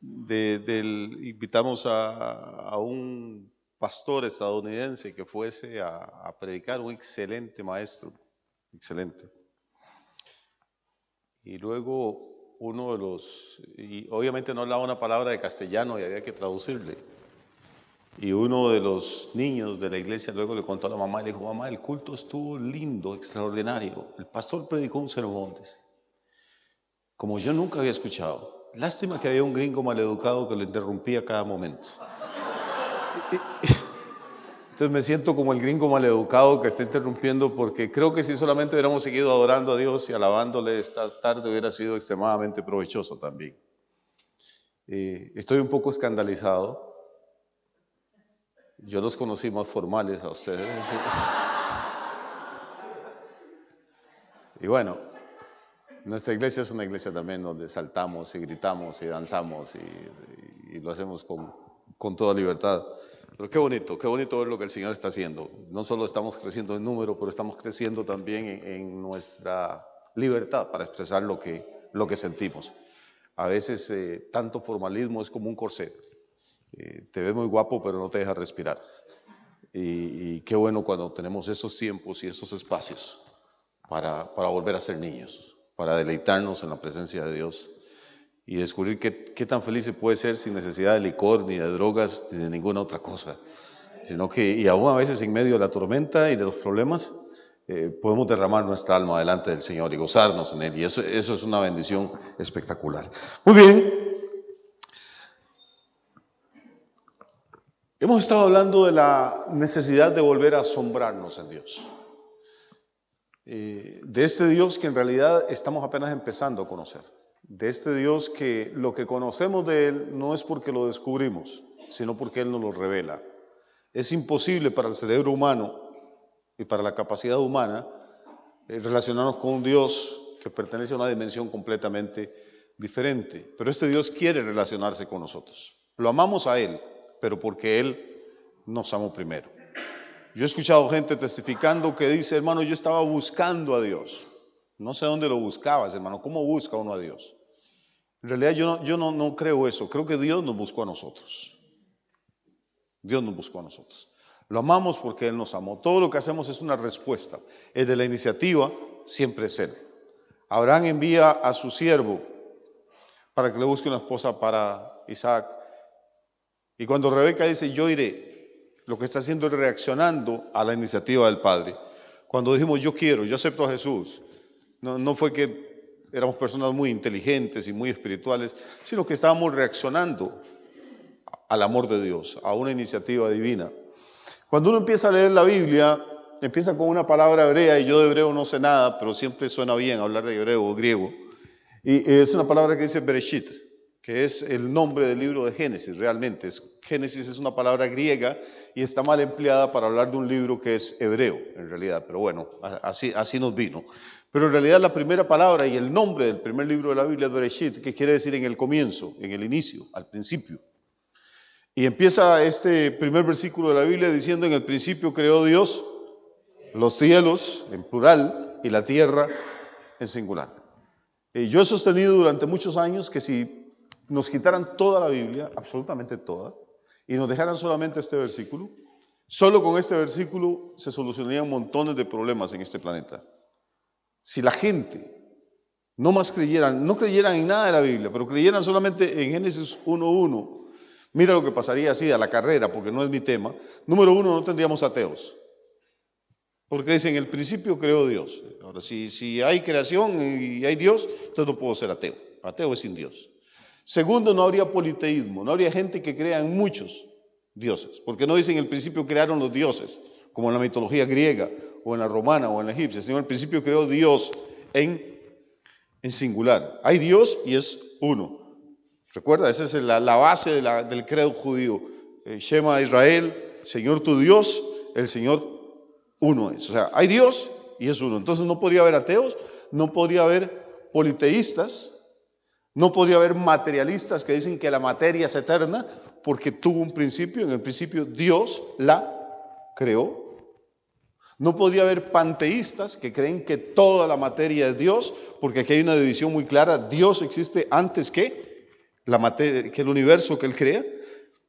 invitamos a un pastor estadounidense que fuese a predicar, un excelente maestro, excelente. Y luego uno de los, y obviamente no hablaba una palabra de castellano y había que traducirle. Y uno de los niños de la iglesia luego le contó a la mamá y le dijo: mamá, el culto estuvo lindo, extraordinario. El pastor predicó un sermón, como yo nunca había escuchado. Lástima que había un gringo maleducado que lo interrumpía a cada momento. Entonces me siento como el gringo maleducado que está interrumpiendo, porque creo que si solamente hubiéramos seguido adorando a Dios y alabándole esta tarde hubiera sido extremadamente provechoso también. Estoy un poco escandalizado. Yo los conocí más formales a ustedes. Y bueno, nuestra iglesia es una iglesia también donde saltamos y gritamos y danzamos y lo hacemos con toda libertad. Pero qué bonito ver lo que el Señor está haciendo. No solo estamos creciendo en número, pero estamos creciendo también en nuestra libertad para expresar lo que sentimos. A veces tanto formalismo es como un corsé. Te ves muy guapo, pero no te deja respirar. Y qué bueno cuando tenemos esos tiempos y esos espacios para volver a ser niños, para deleitarnos en la presencia de Dios y descubrir qué tan feliz se puede ser sin necesidad de licor, ni de drogas, ni de ninguna otra cosa. Sino que, y aún a veces en medio de la tormenta y de los problemas, podemos derramar nuestra alma delante del Señor y gozarnos en Él. Y eso es una bendición espectacular. Muy bien. Hemos estado hablando de la necesidad de volver a asombrarnos en Dios. De este Dios que en realidad estamos apenas empezando a conocer. De este Dios que lo que conocemos de Él no es porque lo descubrimos, sino porque Él nos lo revela. Es imposible para el cerebro humano y para la capacidad humana relacionarnos con un Dios que pertenece a una dimensión completamente diferente. Pero este Dios quiere relacionarse con nosotros. Lo amamos a Él, pero porque Él nos amó primero. Yo he escuchado gente testificando que dice: hermano, yo estaba buscando a Dios. No sé dónde lo buscabas, hermano. ¿Cómo busca uno a Dios? En realidad yo no creo eso. Creo que Dios nos buscó a nosotros. Dios nos buscó a nosotros. Lo amamos porque Él nos amó. Todo lo que hacemos es una respuesta. El de la iniciativa siempre es Él. Abraham envía a su siervo para que le busque una esposa para Isaac. Y cuando Rebeca dice: yo iré, lo que está haciendo es reaccionando a la iniciativa del Padre. Cuando dijimos: yo quiero, yo acepto a Jesús, no fue que éramos personas muy inteligentes y muy espirituales, sino que estábamos reaccionando al amor de Dios, a una iniciativa divina. Cuando uno empieza a leer la Biblia, empieza con una palabra hebrea, y yo de hebreo no sé nada, pero siempre suena bien hablar de hebreo o griego. Y es una palabra que dice Bereshit, que es el nombre del libro de Génesis, realmente. Génesis es una palabra griega y está mal empleada para hablar de un libro que es hebreo, en realidad. Pero bueno, así nos vino. Pero en realidad la primera palabra y el nombre del primer libro de la Biblia es Bereshit, que quiere decir en el comienzo, en el inicio, al principio. Y empieza este primer versículo de la Biblia diciendo: en el principio creó Dios los cielos, en plural, y la tierra, en singular. Yo he sostenido durante muchos años que si nos quitaran toda la Biblia, absolutamente toda, y nos dejaran solamente este versículo, solo con este versículo se solucionarían montones de problemas en este planeta. Si la gente no creyeran en nada de la Biblia, pero creyeran solamente en Génesis 1:1, mira lo que pasaría así a la carrera, porque no es mi tema. Número uno, no tendríamos ateos. Porque dicen: en el principio creó Dios. Ahora, si hay creación y hay Dios, entonces no puedo ser ateo. Ateo es sin Dios. Segundo, no habría politeísmo. No habría gente que crea en muchos dioses. Porque no dicen: en el principio crearon los dioses, como en la mitología griega, o en la romana, o en la egipcia. Sino en el principio creó Dios en singular. Hay Dios y es uno. Recuerda, esa es la base del credo judío. Shema Israel, Señor tu Dios, el Señor uno es. O sea, hay Dios y es uno. Entonces no podría haber ateos, no podría haber politeístas, no podría haber materialistas que dicen que la materia es eterna porque tuvo un principio. En el principio Dios la creó. No podría haber panteístas que creen que toda la materia es Dios, porque aquí hay una división muy clara: Dios existe antes que la materia, que el universo que Él crea.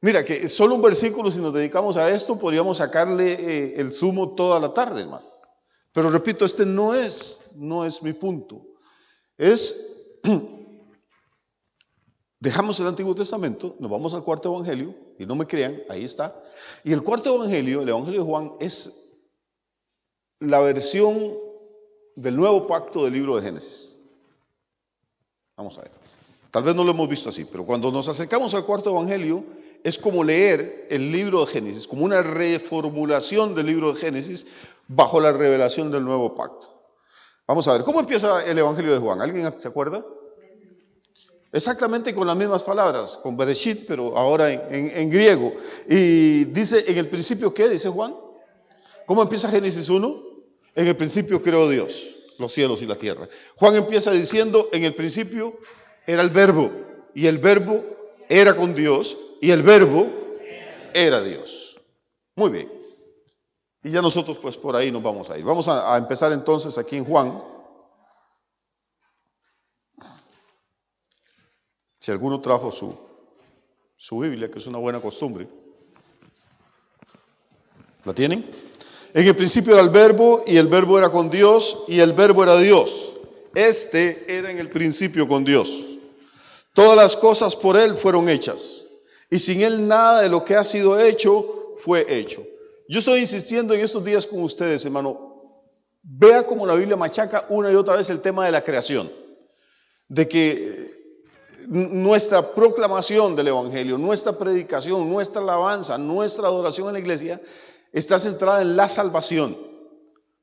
Mira, que solo un versículo, si nos dedicamos a esto, podríamos sacarle el zumo toda la tarde, hermano. Pero repito, este no es mi punto. Dejamos el Antiguo Testamento, nos vamos al cuarto evangelio, y no me crean, ahí está. Y el cuarto evangelio, el evangelio de Juan, es la versión del nuevo pacto del libro de Génesis. Vamos a ver. Tal vez no lo hemos visto así, pero cuando nos acercamos al cuarto evangelio, es como leer el libro de Génesis, como una reformulación del libro de Génesis bajo la revelación del nuevo pacto. Vamos a ver, ¿cómo empieza el evangelio de Juan? ¿Alguien se acuerda? Exactamente con las mismas palabras, con Bereshit, pero ahora en griego. Y dice, ¿en el principio qué? Dice Juan. ¿Cómo empieza Génesis 1? En el principio creó Dios los cielos y la tierra. Juan empieza diciendo, en el principio era el verbo, y el verbo era con Dios, y el verbo era Dios. Muy bien. Y ya nosotros pues por ahí nos vamos a ir. Vamos a empezar entonces aquí en Juan. Si alguno trajo su Biblia, que es una buena costumbre. ¿La tienen? En el principio era el verbo, y el verbo era con Dios, y el verbo era Dios. Este era en el principio con Dios. Todas las cosas por Él fueron hechas, y sin Él nada de lo que ha sido hecho fue hecho. Yo estoy insistiendo en estos días con ustedes, hermano. Vea cómo la Biblia machaca una y otra vez el tema de la creación. De que nuestra proclamación del Evangelio, nuestra predicación, nuestra alabanza, nuestra adoración en la iglesia está centrada en la salvación.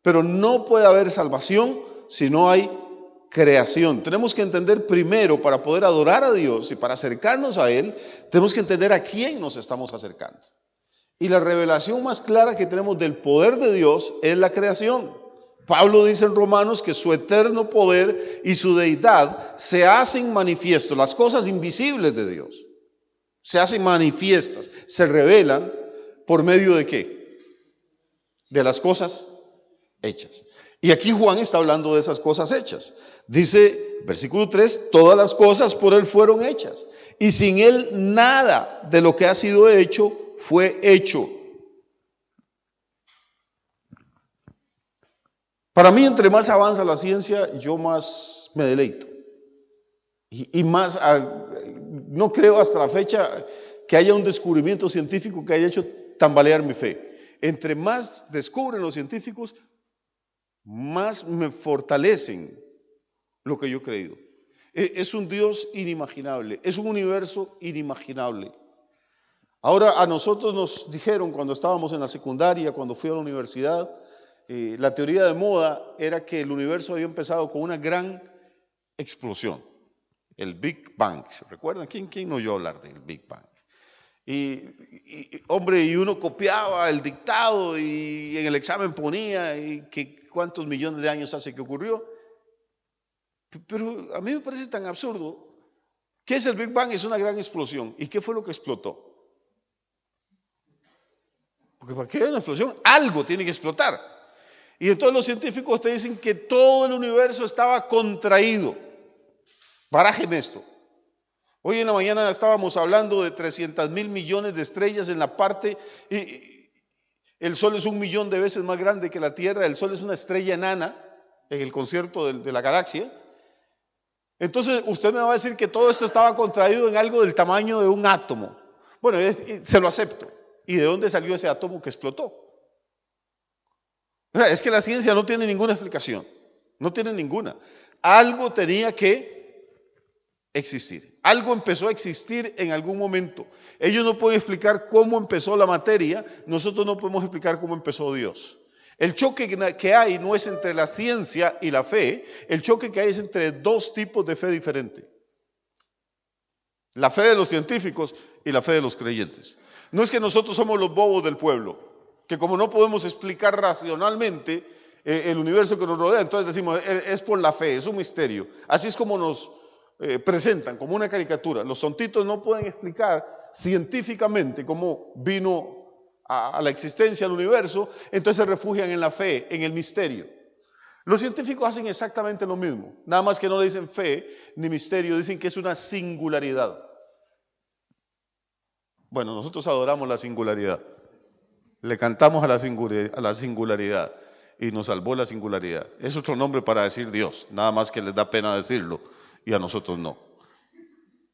Pero no puede haber salvación si no hay creación. Tenemos que entender primero, para poder adorar a Dios y para acercarnos a Él, tenemos que entender a quién nos estamos acercando. Y la revelación más clara que tenemos del poder de Dios es la creación. Pablo dice en Romanos que su eterno poder y su deidad se hacen manifiestos, las cosas invisibles de Dios se hacen manifiestas, se revelan por medio de ¿qué? De las cosas hechas. Y aquí Juan está hablando de esas cosas hechas. Dice, versículo 3, todas las cosas por Él fueron hechas, y sin Él nada de lo que ha sido hecho fue hecho. Para mí, entre más avanza la ciencia, yo más me deleito. Y más, no creo hasta la fecha que haya un descubrimiento científico que haya hecho tambalear mi fe. Entre más descubren los científicos, más me fortalecen lo que yo he creído. Es un Dios inimaginable, es un universo inimaginable. Ahora, a nosotros nos dijeron cuando estábamos en la secundaria, cuando fui a la universidad, la teoría de moda era que el universo había empezado con una gran explosión, el Big Bang. ¿Se recuerdan? ¿Quién no oyó hablar del Big Bang? Hombre, y uno copiaba el dictado y en el examen ponía que cuántos millones de años hace que ocurrió. Pero a mí me parece tan absurdo. ¿Qué es el Big Bang? Es una gran explosión. ¿Y qué fue lo que explotó? Porque para que haya una explosión, algo tiene que explotar. Y entonces los científicos te dicen que todo el universo estaba contraído. Barájeme esto. Hoy en la mañana estábamos hablando de 300,000 millones de estrellas en la parte. El Sol es 1 millón de veces más grande que la Tierra. El Sol es una estrella enana en el concierto de la galaxia. Entonces usted me va a decir que todo esto estaba contraído en algo del tamaño de un átomo. Bueno, se lo acepto. ¿Y de dónde salió ese átomo que explotó? O sea, es que la ciencia no tiene ninguna explicación. No tiene ninguna. Algo tenía que existir. Algo empezó a existir en algún momento. Ellos no pueden explicar cómo empezó la materia. Nosotros no podemos explicar cómo empezó Dios. El choque que hay no es entre la ciencia y la fe. El choque que hay es entre dos tipos de fe diferentes. La fe de los científicos y la fe de los creyentes. No es que nosotros somos los bobos del pueblo, que como no podemos explicar racionalmente el universo que nos rodea, entonces decimos, es por la fe, es un misterio. Así es como nos presentan, como una caricatura. Los tontitos no pueden explicar científicamente cómo vino a la existencia del universo, entonces se refugian en la fe, en el misterio. Los científicos hacen exactamente lo mismo, nada más que no le dicen fe ni misterio, dicen que es una singularidad. Bueno, nosotros adoramos la singularidad. Le cantamos a la singularidad y nos salvó la singularidad. Es otro nombre para decir Dios, nada más que les da pena decirlo y a nosotros no.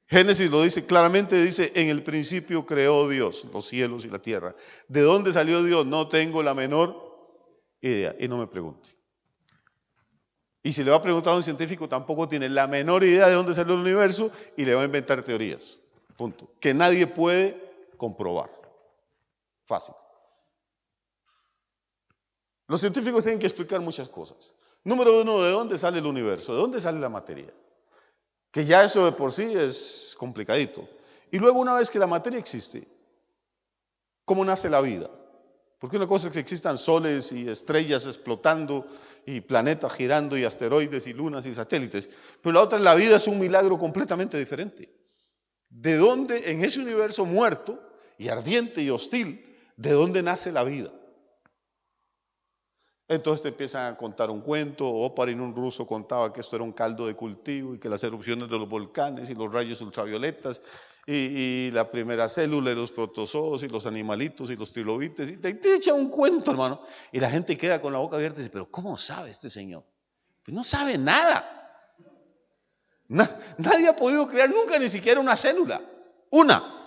Génesis lo dice claramente, dice, en el principio creó Dios los cielos y la tierra. ¿De dónde salió Dios? No tengo la menor idea y no me pregunte. Y si le va a preguntar a un científico, tampoco tiene la menor idea de dónde salió el universo y le va a inventar teorías. Punto. Que nadie puede comprobar. Fácil. Los científicos tienen que explicar muchas cosas. Número uno, ¿de dónde sale el universo? ¿De dónde sale la materia? Que ya eso de por sí es complicadito. Y luego, una vez que la materia existe, ¿cómo nace la vida? Porque una cosa es que existan soles y estrellas explotando y planetas girando y asteroides y lunas y satélites. Pero la otra, la vida es un milagro completamente diferente. ¿De dónde en ese universo muerto y ardiente y hostil, de dónde nace la vida? Entonces te empiezan a contar un cuento. Oparin, un ruso, contaba que esto era un caldo de cultivo y que las erupciones de los volcanes y los rayos ultravioletas y la primera célula y los protozoos y los animalitos y los trilobites, y te echa un cuento, hermano, y la gente queda con la boca abierta y dice, pero ¿cómo sabe este señor? Pues no sabe nada. Nadie ha podido crear nunca ni siquiera una célula, una.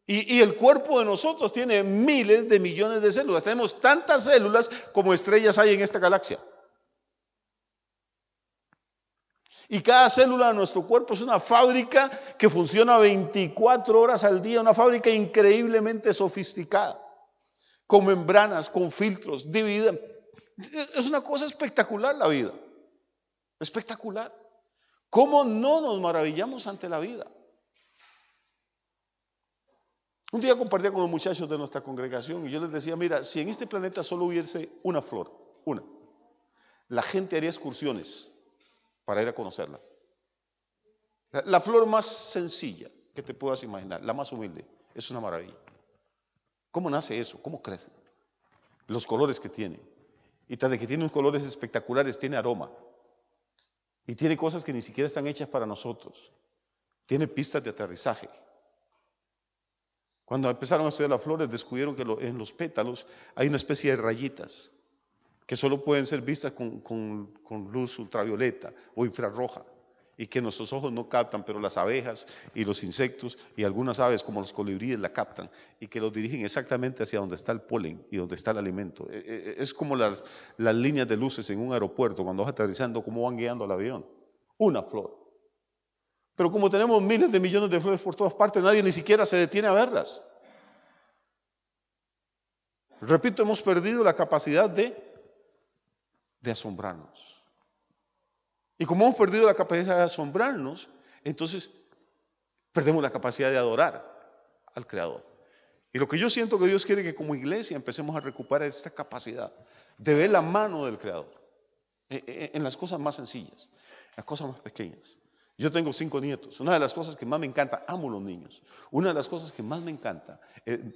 Y el cuerpo de nosotros tiene miles de millones de células. Tenemos tantas células como estrellas hay en esta galaxia. Y cada célula de nuestro cuerpo es una fábrica que funciona 24 horas al día, una fábrica increíblemente sofisticada, con membranas, con filtros, dividida. Es una cosa espectacular la vida, espectacular. ¿Cómo no nos maravillamos ante la vida? Un día compartía con los muchachos de nuestra congregación y yo les decía, mira, si en este planeta solo hubiese una flor, una, la gente haría excursiones para ir a conocerla. La flor más sencilla que te puedas imaginar, la más humilde, es una maravilla. ¿Cómo nace eso? ¿Cómo crece? Los colores que tiene. Y tras de que tiene unos colores espectaculares, tiene aroma. Y tiene cosas que ni siquiera están hechas para nosotros. Tiene pistas de aterrizaje. Cuando empezaron a estudiar las flores, descubrieron que en los pétalos hay una especie de rayitas que solo pueden ser vistas con luz ultravioleta o infrarroja y que nuestros ojos no captan, pero las abejas y los insectos y algunas aves como los colibríes la captan y que los dirigen exactamente hacia donde está el polen y donde está el alimento. Es como las líneas de luces en un aeropuerto cuando vas aterrizando, cómo van guiando al avión. Una flor. Pero como tenemos miles de millones de flores por todas partes, nadie ni siquiera se detiene a verlas. Repito, hemos perdido la capacidad de asombrarnos. Y como hemos perdido la capacidad de asombrarnos, entonces perdemos la capacidad de adorar al Creador. Y lo que yo siento que Dios quiere que como iglesia empecemos a recuperar esta capacidad de ver la mano del Creador en las cosas más sencillas, en las cosas más pequeñas. Yo tengo 5 nietos. Una de las cosas que más me encanta, amo los niños. Una de las cosas que más me encanta,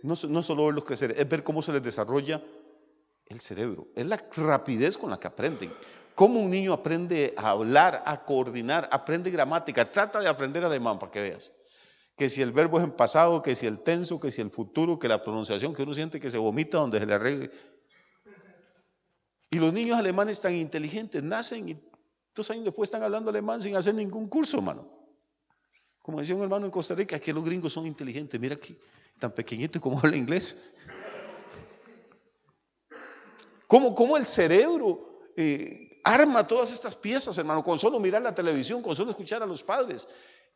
no solo verlos crecer, es ver cómo se les desarrolla el cerebro. Es la rapidez con la que aprenden. Cómo un niño aprende a hablar, a coordinar, aprende gramática. Trata de aprender alemán para que veas. Que si el verbo es en pasado, que si el tenso, que si el futuro, que la pronunciación, que uno siente que se vomita donde se le arregle. Y los niños alemanes tan inteligentes nacen y 2 años después están hablando alemán sin hacer ningún curso, hermano. Como decía un hermano en Costa Rica, que los gringos son inteligentes. Mira aquí, tan pequeñito como habla inglés. ¿Cómo el cerebro arma todas estas piezas, hermano? Con solo mirar la televisión, con solo escuchar a los padres.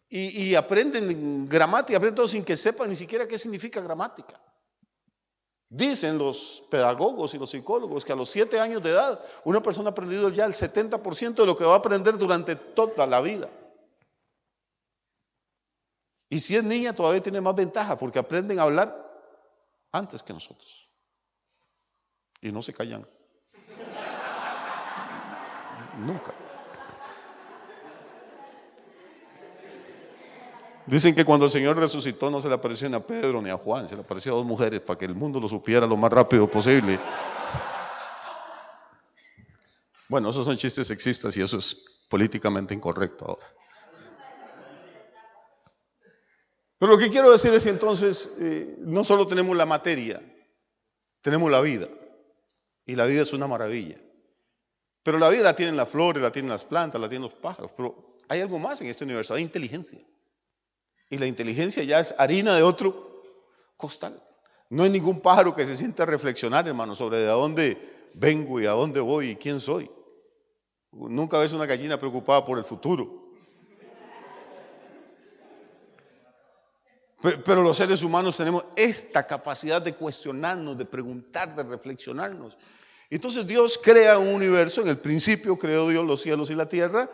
Y aprenden gramática, aprenden todo sin que sepan ni siquiera qué significa gramática. Dicen los pedagogos y los psicólogos que a los 7 años de edad una persona ha aprendido ya el 70% de lo que va a aprender durante toda la vida. Y si es niña todavía tiene más ventaja porque aprenden a hablar antes que nosotros. Y no se callan. Nunca. Dicen que cuando el Señor resucitó no se le apareció ni a Pedro ni a Juan, se le apareció a 2 mujeres para que el mundo lo supiera lo más rápido posible. Bueno, esos son chistes sexistas y eso es políticamente incorrecto ahora. Pero lo que quiero decir es que entonces no solo tenemos la materia, tenemos la vida. Y la vida es una maravilla. Pero la vida la tienen las flores, la tienen las plantas, la tienen los pájaros. Pero hay algo más en este universo, hay inteligencia. Y la inteligencia ya es harina de otro costal. No hay ningún pájaro que se sienta a reflexionar, hermano, sobre de dónde vengo y a dónde voy y quién soy. Nunca ves una gallina preocupada por el futuro. Pero los seres humanos tenemos esta capacidad de cuestionarnos, de preguntar, de reflexionarnos. Entonces Dios crea un universo, en el principio creó Dios los cielos y la tierra,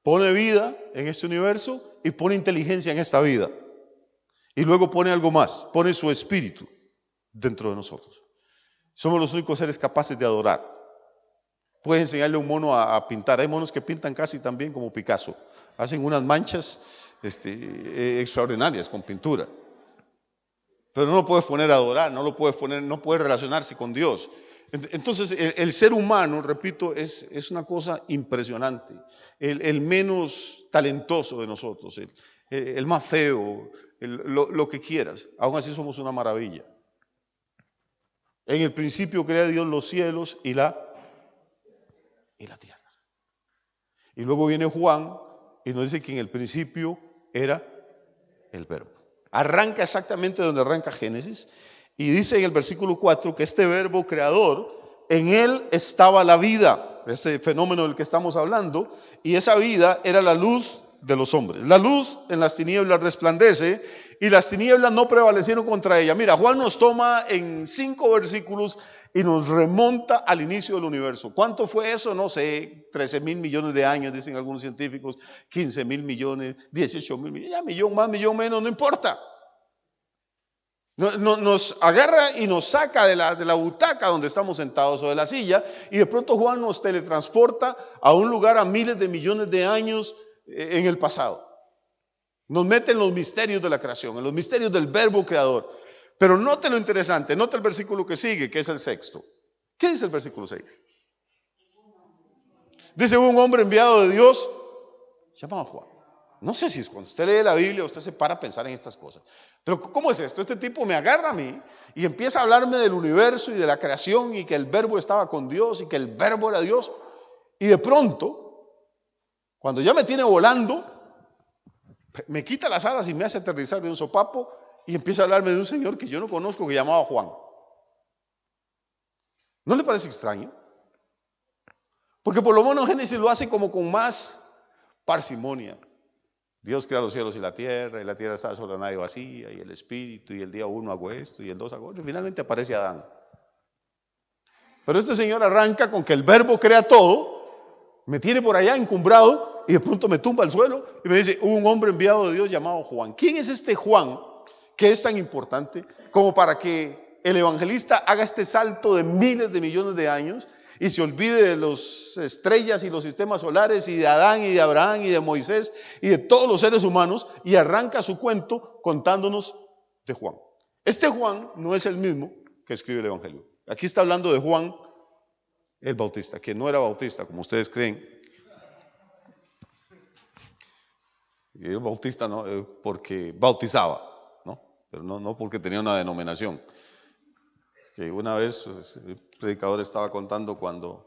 pone vida en este universo y pone inteligencia en esta vida. Y luego pone algo más, pone su espíritu dentro de nosotros. Somos los únicos seres capaces de adorar. Puedes enseñarle a un mono a pintar. Hay monos que pintan casi tan bien como Picasso. Hacen unas manchas extraordinarias con pintura. Pero no lo puedes poner a adorar, no puede relacionarse con Dios. Entonces el ser humano, repito, es una cosa impresionante. El menos talentoso de nosotros, el más feo, lo que quieras. Aún así somos una maravilla. En el principio crea Dios los cielos y la tierra. Y luego viene Juan y nos dice que en el principio era el verbo. Arranca exactamente donde arranca Génesis y dice en el versículo 4 que este verbo creador, en él estaba la vida, ese fenómeno del que estamos hablando, y esa vida era la luz de los hombres. La luz en las tinieblas resplandece y las tinieblas no prevalecieron contra ella. Mira, Juan nos toma en 5 versículos y nos remonta al inicio del universo. ¿Cuánto fue eso? No sé, 13.000 millones de años, dicen algunos científicos, 15.000 millones, 18.000 millones, ya millón más, millón menos, no importa. Nos agarra y nos saca de la butaca donde estamos sentados o de la silla y de pronto Juan nos teletransporta a un lugar a miles de millones de años en el pasado. Nos mete en los misterios de la creación, en los misterios del verbo creador. Pero note lo interesante, note el versículo que sigue, que es el 6. ¿Qué dice el versículo 6? Dice un hombre enviado de Dios llamado Juan. No sé si es cuando usted lee la Biblia, usted se para a pensar en estas cosas. Pero ¿cómo es esto? Este tipo me agarra a mí y empieza a hablarme del universo y de la creación y que el verbo estaba con Dios y que el verbo era Dios. Y de pronto, cuando ya me tiene volando, me quita las alas y me hace aterrizar de un sopapo y empieza a hablarme de un señor que yo no conozco que llamaba Juan. ¿No le parece extraño? Porque por lo menos Génesis lo hace como con más parsimonia. Dios crea los cielos y la tierra está sobre la nave vacía, y el espíritu, y el día 1 hago esto, y el 2 hago esto, y finalmente aparece Adán. Pero este señor arranca con que el verbo crea todo, me tiene por allá encumbrado, y de pronto me tumba al suelo, y me dice, hubo un hombre enviado de Dios llamado Juan. ¿Quién es este Juan que es tan importante como para que el evangelista haga este salto de miles de millones de años y se olvide de las estrellas y los sistemas solares y de Adán y de Abraham y de Moisés y de todos los seres humanos y arranca su cuento contándonos de Juan? Este Juan no es el mismo que escribe el Evangelio. Aquí está hablando de Juan el Bautista, que no era bautista como ustedes creen. Y el bautista no, porque bautizaba, ¿no? Pero no porque tenía una denominación. Que una vez el predicador estaba contando cuando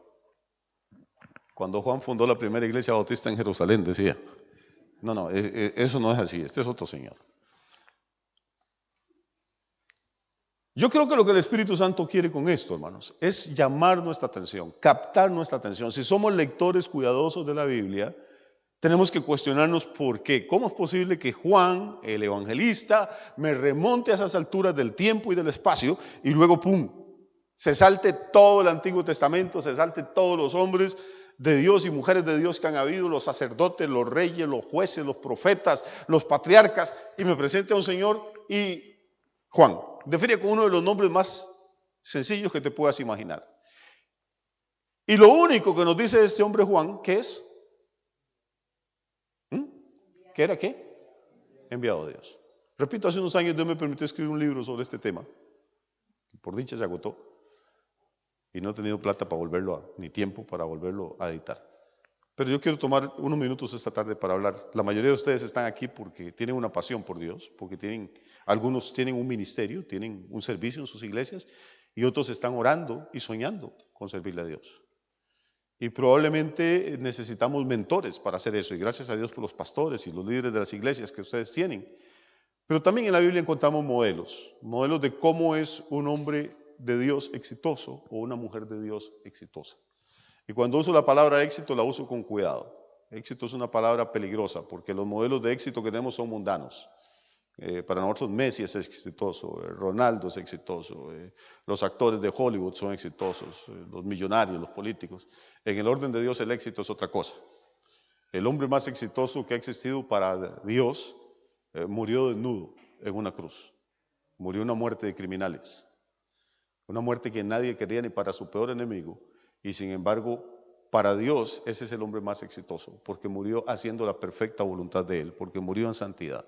Juan fundó la primera iglesia bautista en Jerusalén, decía. No, eso no es así, este es otro señor. Yo creo que lo que el Espíritu Santo quiere con esto, hermanos, es llamar nuestra atención, captar nuestra atención. Si somos lectores cuidadosos de la Biblia, tenemos que cuestionarnos por qué. ¿Cómo es posible que Juan, el evangelista, me remonte a esas alturas del tiempo y del espacio y luego, ¡pum!, se salte todo el Antiguo Testamento, se salte todos los hombres de Dios y mujeres de Dios que han habido, los sacerdotes, los reyes, los jueces, los profetas, los patriarcas, y me presente a un señor y Juan, define con uno de los nombres más sencillos que te puedas imaginar. Y lo único que nos dice este hombre Juan, ¿qué es? ¿Qué era qué? Enviado de Dios. Repito, hace unos años Dios me permitió escribir un libro sobre este tema. Por dicha se agotó. Y no he tenido plata para volverlo ni tiempo para volverlo a editar. Pero yo quiero tomar unos minutos esta tarde para hablar. La mayoría de ustedes están aquí porque tienen una pasión por Dios, porque algunos tienen un ministerio, tienen un servicio en sus iglesias y otros están orando y soñando con servirle a Dios. Y probablemente necesitamos mentores para hacer eso. Y gracias a Dios por los pastores y los líderes de las iglesias que ustedes tienen. Pero también en la Biblia encontramos modelos de cómo es un hombre de Dios exitoso o una mujer de Dios exitosa. Y cuando uso la palabra éxito, la uso con cuidado. Éxito es una palabra peligrosa porque los modelos de éxito que tenemos son mundanos. Para nosotros Messi es exitoso, Ronaldo es exitoso, los actores de Hollywood son exitosos, los millonarios, los políticos. En el orden de Dios el éxito es otra cosa. El hombre más exitoso que ha existido para Dios murió desnudo en una cruz. Murió una muerte de criminales. Una muerte que nadie quería ni para su peor enemigo. Y sin embargo, para Dios ese es el hombre más exitoso, porque murió haciendo la perfecta voluntad de Él, porque murió en santidad,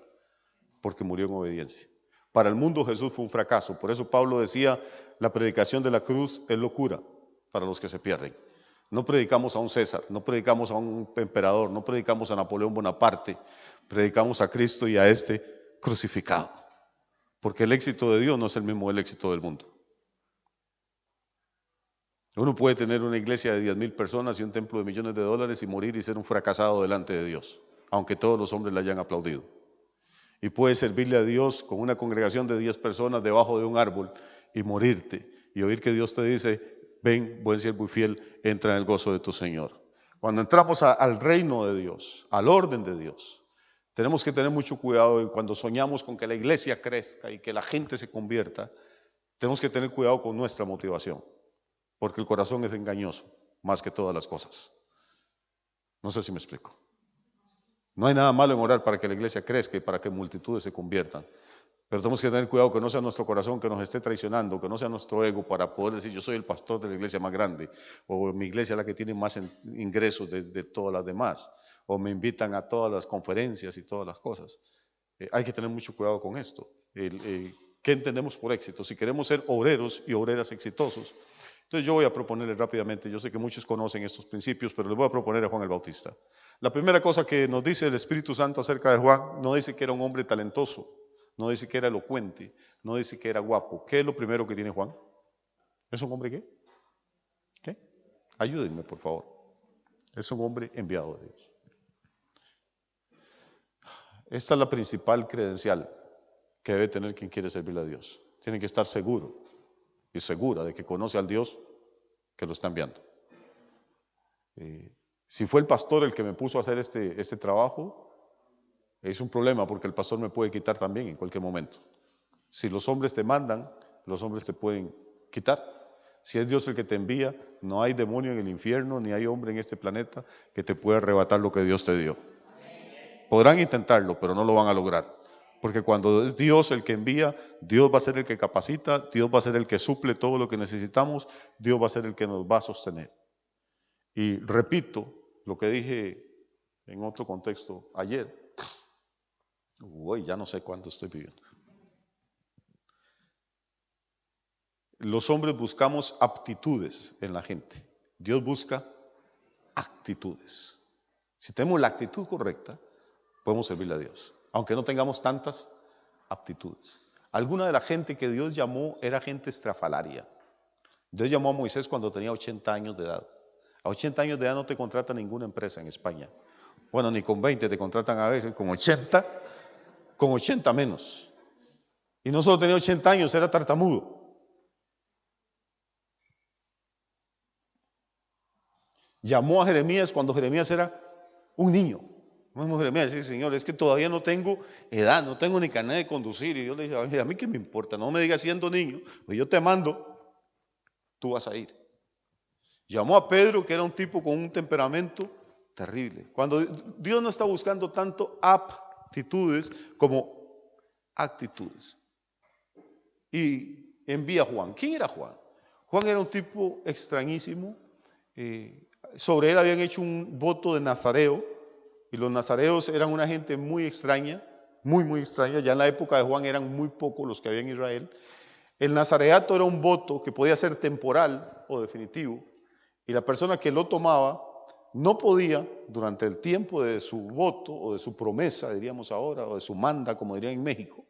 porque murió en obediencia. Para el mundo Jesús fue un fracaso. Por eso Pablo decía, la predicación de la cruz es locura para los que se pierden. No predicamos a un César, no predicamos a un emperador, no predicamos a Napoleón Bonaparte, predicamos a Cristo y a este crucificado. Porque el éxito de Dios no es el mismo el éxito del mundo. Uno puede tener una iglesia de 10,000 personas y un templo de millones de dólares y morir y ser un fracasado delante de Dios, aunque todos los hombres le hayan aplaudido. Y puedes servirle a Dios con una congregación de 10 personas debajo de un árbol y morirte y oír que Dios te dice, ven, buen siervo y fiel, entra en el gozo de tu Señor. Cuando entramos al reino de Dios, al orden de Dios, tenemos que tener mucho cuidado y cuando soñamos con que la iglesia crezca y que la gente se convierta, tenemos que tener cuidado con nuestra motivación. Porque el corazón es engañoso, más que todas las cosas. No sé si me explico. No hay nada malo en orar para que la iglesia crezca y para que multitudes se conviertan. Pero tenemos que tener cuidado que no sea nuestro corazón que nos esté traicionando, que no sea nuestro ego para poder decir yo soy el pastor de la iglesia más grande, o mi iglesia es la que tiene más ingresos de todas las demás, o me invitan a todas las conferencias y todas las cosas. Hay que tener mucho cuidado con esto. ¿Qué entendemos por éxito? Si queremos ser obreros y obreras exitosos, entonces yo voy a proponerles rápidamente, yo sé que muchos conocen estos principios, pero les voy a proponer a Juan el Bautista. La primera cosa que nos dice el Espíritu Santo acerca de Juan, no dice que era un hombre talentoso, no dice que era elocuente, no dice que era guapo. ¿Qué es lo primero que tiene Juan? ¿Es un hombre qué? ¿Qué? Ayúdenme, por favor. Es un hombre enviado de Dios. Esta es la principal credencial que debe tener quien quiere servirle a Dios. Tiene que estar seguro y segura de que conoce al Dios que lo está enviando. Si fue el pastor el que me puso a hacer este trabajo, es un problema porque el pastor me puede quitar también en cualquier momento. Si los hombres te mandan, los hombres te pueden quitar. Si es Dios el que te envía, no hay demonio en el infierno, ni hay hombre en este planeta que te pueda arrebatar lo que Dios te dio. Podrán intentarlo, pero no lo van a lograr. Porque cuando es Dios el que envía, Dios va a ser el que capacita, Dios va a ser el que suple todo lo que necesitamos, Dios va a ser el que nos va a sostener. Y repito lo que dije en otro contexto ayer. Ya no sé cuánto estoy viviendo. Los hombres buscamos aptitudes en la gente. Dios busca actitudes. Si tenemos la actitud correcta, podemos servirle a Dios, aunque no tengamos tantas aptitudes. Alguna de la gente que Dios llamó era gente estrafalaria. Dios llamó a Moisés cuando tenía 80 años de edad. A 80 años de edad no te contrata ninguna empresa en España. Bueno, ni con 20 te contratan a veces, con 80 menos. Y no solo tenía 80 años, era tartamudo. Llamó a Jeremías cuando Jeremías era un niño. Bueno, Jeremías dice, Señor, es que todavía no tengo edad, no tengo ni carnet de conducir. Y Dios le dice, a mí qué me importa, no me digas siendo niño, pues yo te mando, tú vas a ir. Llamó a Pedro, que era un tipo con un temperamento terrible. Cuando Dios no está buscando tanto aptitudes como actitudes. Y envía a Juan. ¿Quién era Juan? Juan era un tipo extrañísimo. Sobre él habían hecho un voto de nazareo. Y los nazareos eran una gente muy extraña, muy extraña. Ya en la época de Juan eran muy pocos los que había en Israel. El nazareato era un voto que podía ser temporal o definitivo. Y la persona que lo tomaba no podía, durante el tiempo de su voto o de su promesa, diríamos ahora, o de su manda, como dirían en México,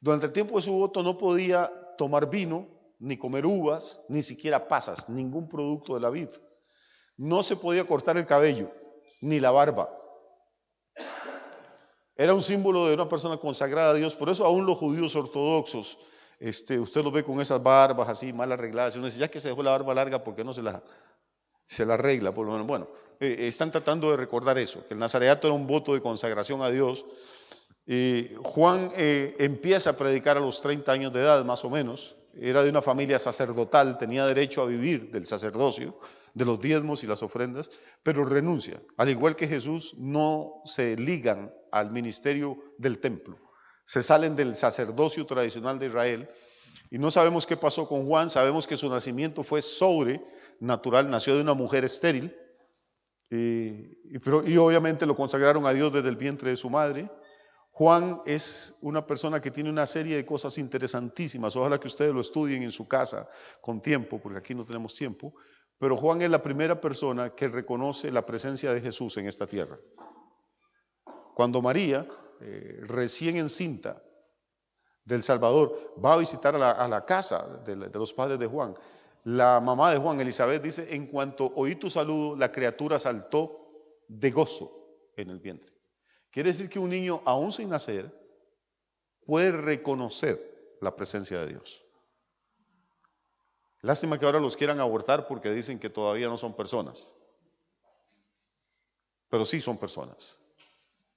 durante el tiempo de su voto no podía tomar vino, ni comer uvas, ni siquiera pasas, ningún producto de la vid. No se podía cortar el cabello, ni la barba. Era un símbolo de una persona consagrada a Dios. Por eso aún los judíos ortodoxos, usted los ve con esas barbas así mal arregladas. Y uno dice, ya que se dejó la barba larga, ¿por qué no se la arregla? Por lo menos, bueno, están tratando de recordar eso, que el nazareato era un voto de consagración a Dios. Juan empieza a predicar a los 30 años de edad, más o menos. Era de una familia sacerdotal, tenía derecho a vivir del sacerdocio, de los diezmos y las ofrendas, pero renuncia. Al igual que Jesús, no se ligan al ministerio del templo. Se salen del sacerdocio tradicional de Israel. Y no sabemos qué pasó con Juan, sabemos que su nacimiento fue sobrenatural, nació de una mujer estéril. Y obviamente lo consagraron a Dios desde el vientre de su madre. Juan es una persona que tiene una serie de cosas interesantísimas. Ojalá que ustedes lo estudien en su casa con tiempo, porque aquí no tenemos tiempo. Pero Juan es la primera persona que reconoce la presencia de Jesús en esta tierra. Cuando María, recién encinta del Salvador, va a visitar a la casa de los padres de Juan, la mamá de Juan, Elizabeth, dice, en cuanto oí tu saludo, la criatura saltó de gozo en el vientre. Quiere decir que un niño, aún sin nacer, puede reconocer la presencia de Dios. Lástima que ahora los quieran abortar porque dicen que todavía no son personas. Pero sí son personas.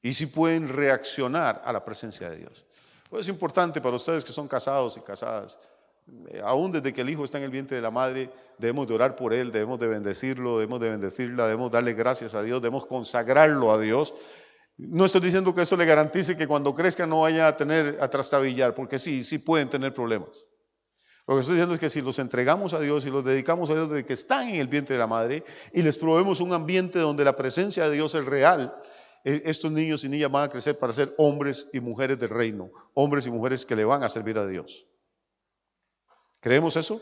Y sí pueden reaccionar a la presencia de Dios. Pues es importante para ustedes que son casados y casadas, aún desde que el hijo está en el vientre de la madre, debemos de orar por él, debemos de bendecirlo, debemos de bendecirla, debemos darle gracias a Dios, debemos consagrarlo a Dios. No estoy diciendo que eso le garantice que cuando crezca no vaya a trastabillar, porque sí pueden tener problemas. Lo que estoy diciendo es que si los entregamos a Dios y los dedicamos a Dios desde que están en el vientre de la madre y les proveemos un ambiente donde la presencia de Dios es real, estos niños y niñas van a crecer para ser hombres y mujeres del reino, hombres y mujeres que le van a servir a Dios. ¿Creemos eso?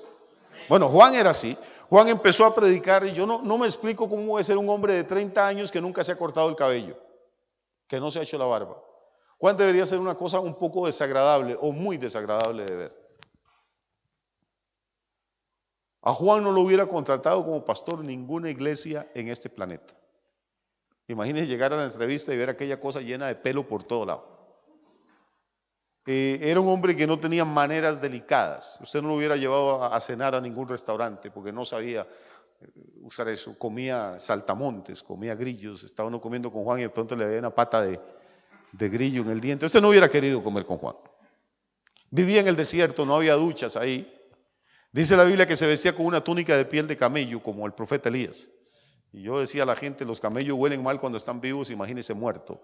Bueno, Juan era así. Juan empezó a predicar y yo no me explico cómo puede ser un hombre de 30 años que nunca se ha cortado el cabello, que no se ha hecho la barba. Juan debería ser una cosa un poco desagradable o muy desagradable de ver. A Juan no lo hubiera contratado como pastor ninguna iglesia en este planeta. Imagínense llegar a la entrevista y ver aquella cosa llena de pelo por todo lado. Era un hombre que no tenía maneras delicadas. Usted no lo hubiera llevado a cenar a ningún restaurante porque no sabía usar eso. Comía saltamontes, comía grillos. Estaba uno comiendo con Juan y de pronto le veía una pata de grillo en el diente. Usted no hubiera querido comer con Juan. Vivía en el desierto, no había duchas ahí. Dice la Biblia que se vestía con una túnica de piel de camello, como el profeta Elías. Y yo decía a la gente, los camellos huelen mal cuando están vivos, imagínense muertos.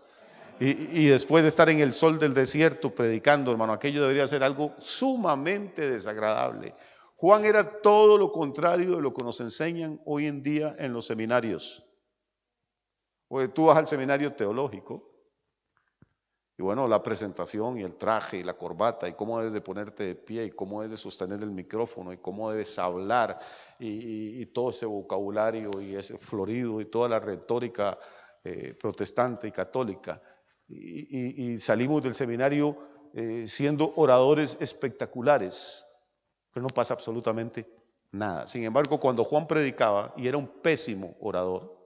Y después de estar en el sol del desierto predicando, hermano, aquello debería ser algo sumamente desagradable. Juan era todo lo contrario de lo que nos enseñan hoy en día en los seminarios. Oye, tú vas al seminario teológico y bueno, la presentación y el traje y la corbata y cómo debes de ponerte de pie y cómo debes de sostener el micrófono y cómo debes hablar y todo ese vocabulario y ese florido y toda la retórica protestante y católica. Y salimos del seminario siendo oradores espectaculares, pero no pasa absolutamente nada. Sin embargo, cuando Juan predicaba, y era un pésimo orador,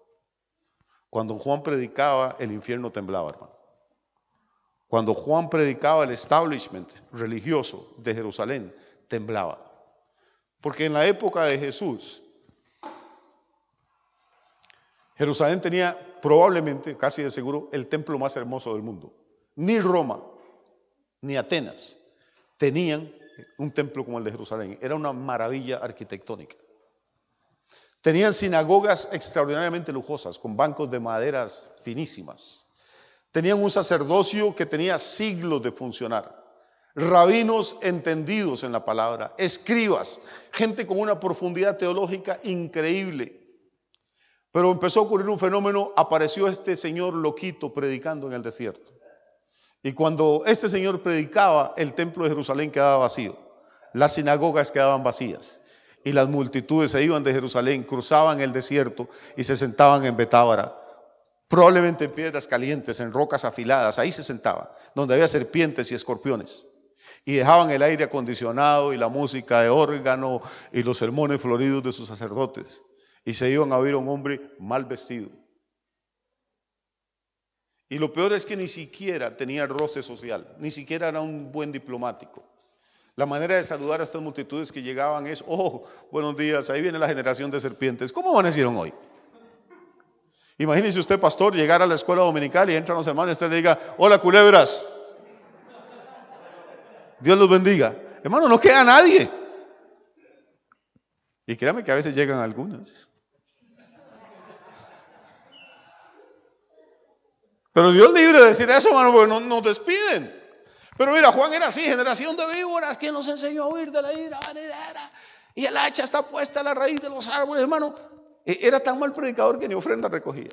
cuando Juan predicaba, el infierno temblaba, hermano. Cuando Juan predicaba, el establishment religioso de Jerusalén temblaba. Porque en la época de Jesús, Jerusalén tenía probablemente, casi de seguro, el templo más hermoso del mundo. Ni Roma, ni Atenas tenían un templo como el de Jerusalén. Era una maravilla arquitectónica. Tenían sinagogas extraordinariamente lujosas, con bancos de maderas finísimas. Tenían un sacerdocio que tenía siglos de funcionar. Rabinos entendidos en la palabra, escribas, gente con una profundidad teológica increíble. Pero empezó a ocurrir un fenómeno, apareció este señor loquito predicando en el desierto. Y cuando este señor predicaba, el templo de Jerusalén quedaba vacío, las sinagogas quedaban vacías. y las multitudes se iban de Jerusalén, cruzaban el desierto y se sentaban en Betábara, probablemente en piedras calientes, en rocas afiladas, ahí se sentaban, donde había serpientes y escorpiones. Y dejaban el aire acondicionado y la música de órgano y los sermones floridos de sus sacerdotes. Y se iban a oír a un hombre mal vestido. Y lo peor es que ni siquiera tenía roce social, ni siquiera era un buen diplomático. La manera de saludar a estas multitudes que llegaban es: oh, buenos días, ahí viene la generación de serpientes. ¿Cómo amanecieron hoy? Imagínese usted, pastor, llegar a la escuela dominical y entran los hermanos y usted le diga: hola, culebras. Dios los bendiga. Hermano, no queda nadie. Y créame que a veces llegan algunas. Pero Dios libre de decir eso, hermano, porque no nos despiden. Pero mira, Juan era así: generación de víboras, ¿quién nos enseñó a huir de la ira venidera? Y el hacha está puesta a la raíz de los árboles, hermano. Era tan mal predicador que ni ofrenda recogía.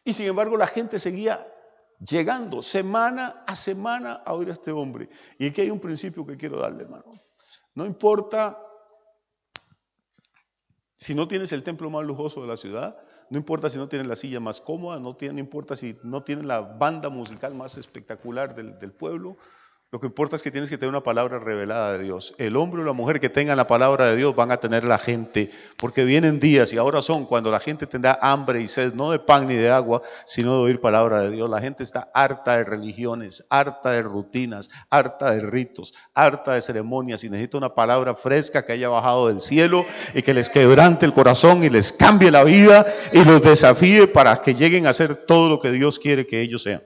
Y sin embargo la gente seguía llegando semana a semana a oír a este hombre. Y aquí hay un principio que quiero darle, hermano. No importa si no tienes el templo más lujoso de la ciudad, no importa si no tienes la silla más cómoda, no importa si no tienes la banda musical más espectacular del pueblo. Lo que importa es que tienes que tener una palabra revelada de Dios. El hombre o la mujer que tengan la palabra de Dios van a tener la gente, porque vienen días, y ahora son, cuando la gente tendrá hambre y sed, no de pan ni de agua, sino de oír palabra de Dios. La gente está harta de religiones, harta de rutinas, harta de ritos, harta de ceremonias, y necesita una palabra fresca que haya bajado del cielo y que les quebrante el corazón y les cambie la vida y los desafíe para que lleguen a ser todo lo que Dios quiere que ellos sean.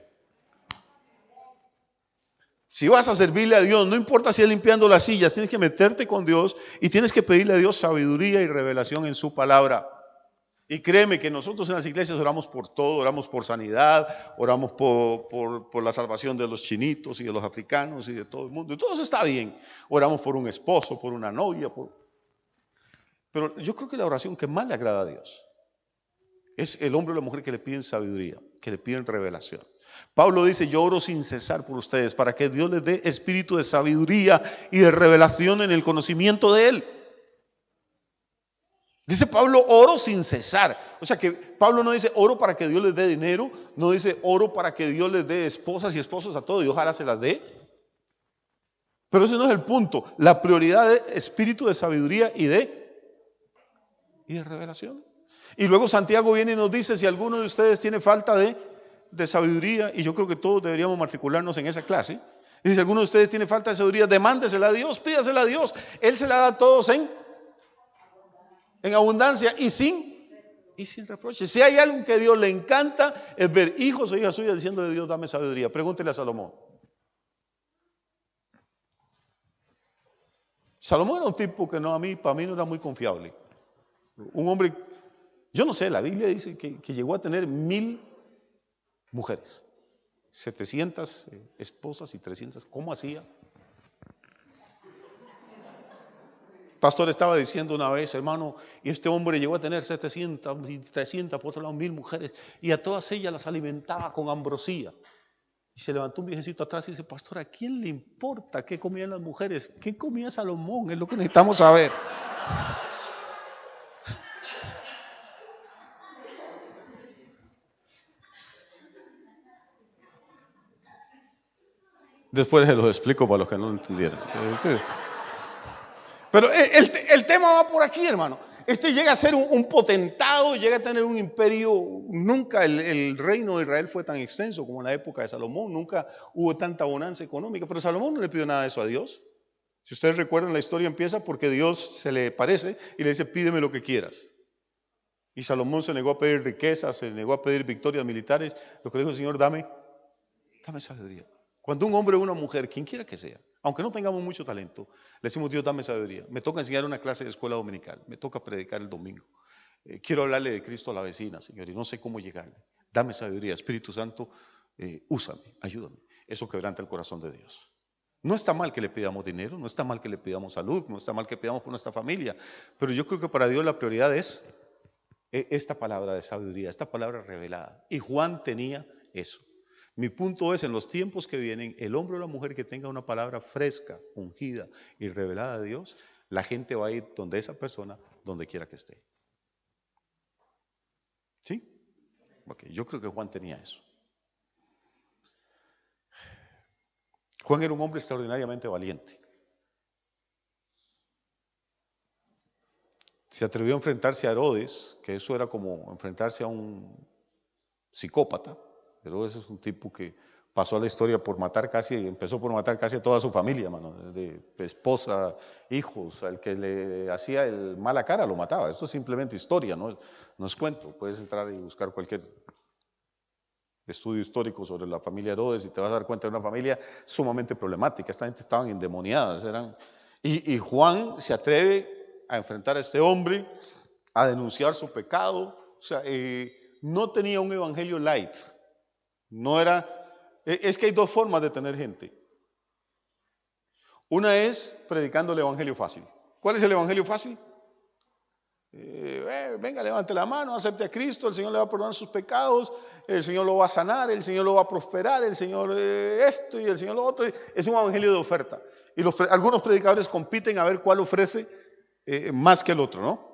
Si vas a servirle a Dios, no importa si es limpiando las sillas, tienes que meterte con Dios y tienes que pedirle a Dios sabiduría y revelación en su palabra. Y créeme que nosotros en las iglesias oramos por todo, oramos por sanidad, oramos por la salvación de los chinitos y de los africanos y de todo el mundo. Y todo eso está bien. Oramos por un esposo, por una novia. Pero yo creo que la oración que más le agrada a Dios es el hombre o la mujer que le piden sabiduría, que le piden revelación. Pablo dice: yo oro sin cesar por ustedes, para que Dios les dé espíritu de sabiduría y de revelación en el conocimiento de Él. Dice Pablo: oro sin cesar. O sea que Pablo no dice oro para que Dios les dé dinero, no dice oro para que Dios les dé esposas y esposos a todos, y ojalá se las dé. Pero ese no es el punto. La prioridad es espíritu de sabiduría y de revelación. Y luego Santiago viene y nos dice: si alguno de ustedes tiene falta de sabiduría, y yo creo que todos deberíamos matricularnos en esa clase. Y si alguno de ustedes tiene falta de sabiduría, demándesela a Dios, pídasela a Dios. Él se la da a todos en abundancia y sin reproche. Si hay algo que a Dios le encanta, es ver hijos o hijas suyas diciéndole a Dios: dame sabiduría. Pregúntele a Salomón. Salomón era un tipo que para mí no era muy confiable. Un hombre, yo no sé, la Biblia dice que llegó a tener 1000 mujeres, 700 esposas y 300. ¿Cómo hacía? Pastor estaba diciendo una vez: hermano, y este hombre llegó a tener 700 y 300, por otro lado 1000 mujeres, y a todas ellas las alimentaba con ambrosía. Y se levantó un viejecito atrás y dice: pastor, ¿a quién le importa qué comían las mujeres? ¿Qué comía Salomón? Es lo que necesitamos saber. Después se los explico para los que no lo entendieran. Pero el tema va por aquí, hermano. Este llega a ser un potentado, llega a tener un imperio. Nunca el reino de Israel fue tan extenso como en la época de Salomón. Nunca hubo tanta bonanza económica. Pero Salomón no le pidió nada de eso a Dios. Si ustedes recuerdan, la historia empieza porque Dios se le parece y le dice: pídeme lo que quieras. Y Salomón se negó a pedir riquezas, se negó a pedir victorias militares. Lo que le dijo el Señor: dame sabiduría. Cuando un hombre o una mujer, quien quiera que sea, aunque no tengamos mucho talento, le decimos: Dios, dame sabiduría. Me toca enseñar una clase de escuela dominical, me toca predicar el domingo. Quiero hablarle de Cristo a la vecina, Señor, y no sé cómo llegarle. Dame sabiduría. Espíritu Santo, úsame, ayúdame. Eso quebranta el corazón de Dios. No está mal que le pidamos dinero, no está mal que le pidamos salud, no está mal que pidamos por nuestra familia, pero yo creo que para Dios la prioridad es esta palabra de sabiduría, esta palabra revelada. Y Juan tenía eso. Mi punto es: en los tiempos que vienen, el hombre o la mujer que tenga una palabra fresca, ungida y revelada de Dios, la gente va a ir donde esa persona, donde quiera que esté. ¿Sí? Ok, yo creo que Juan tenía eso. Juan era un hombre extraordinariamente valiente. Se atrevió a enfrentarse a Herodes, que eso era como enfrentarse a un psicópata. Herodes es un tipo que pasó a la historia por matar empezó por matar casi a toda su familia, mano, de esposa, hijos, al que le hacía el mala cara lo mataba. Esto es simplemente historia, no es cuento. Puedes entrar y buscar cualquier estudio histórico sobre la familia Herodes y te vas a dar cuenta de una familia sumamente problemática. Esta gente estaban endemoniadas. Y Juan se atreve a enfrentar a este hombre, a denunciar su pecado. O sea, no tenía un evangelio light. No era... Es que hay dos formas de tener gente. Una es predicando el evangelio fácil. ¿Cuál es el evangelio fácil? Venga, levante la mano, acepte a Cristo, el Señor le va a perdonar sus pecados, el Señor lo va a sanar, el Señor lo va a prosperar, el Señor esto y el Señor lo otro. Es un evangelio de oferta. Y algunos predicadores compiten a ver cuál ofrece más que el otro, ¿no?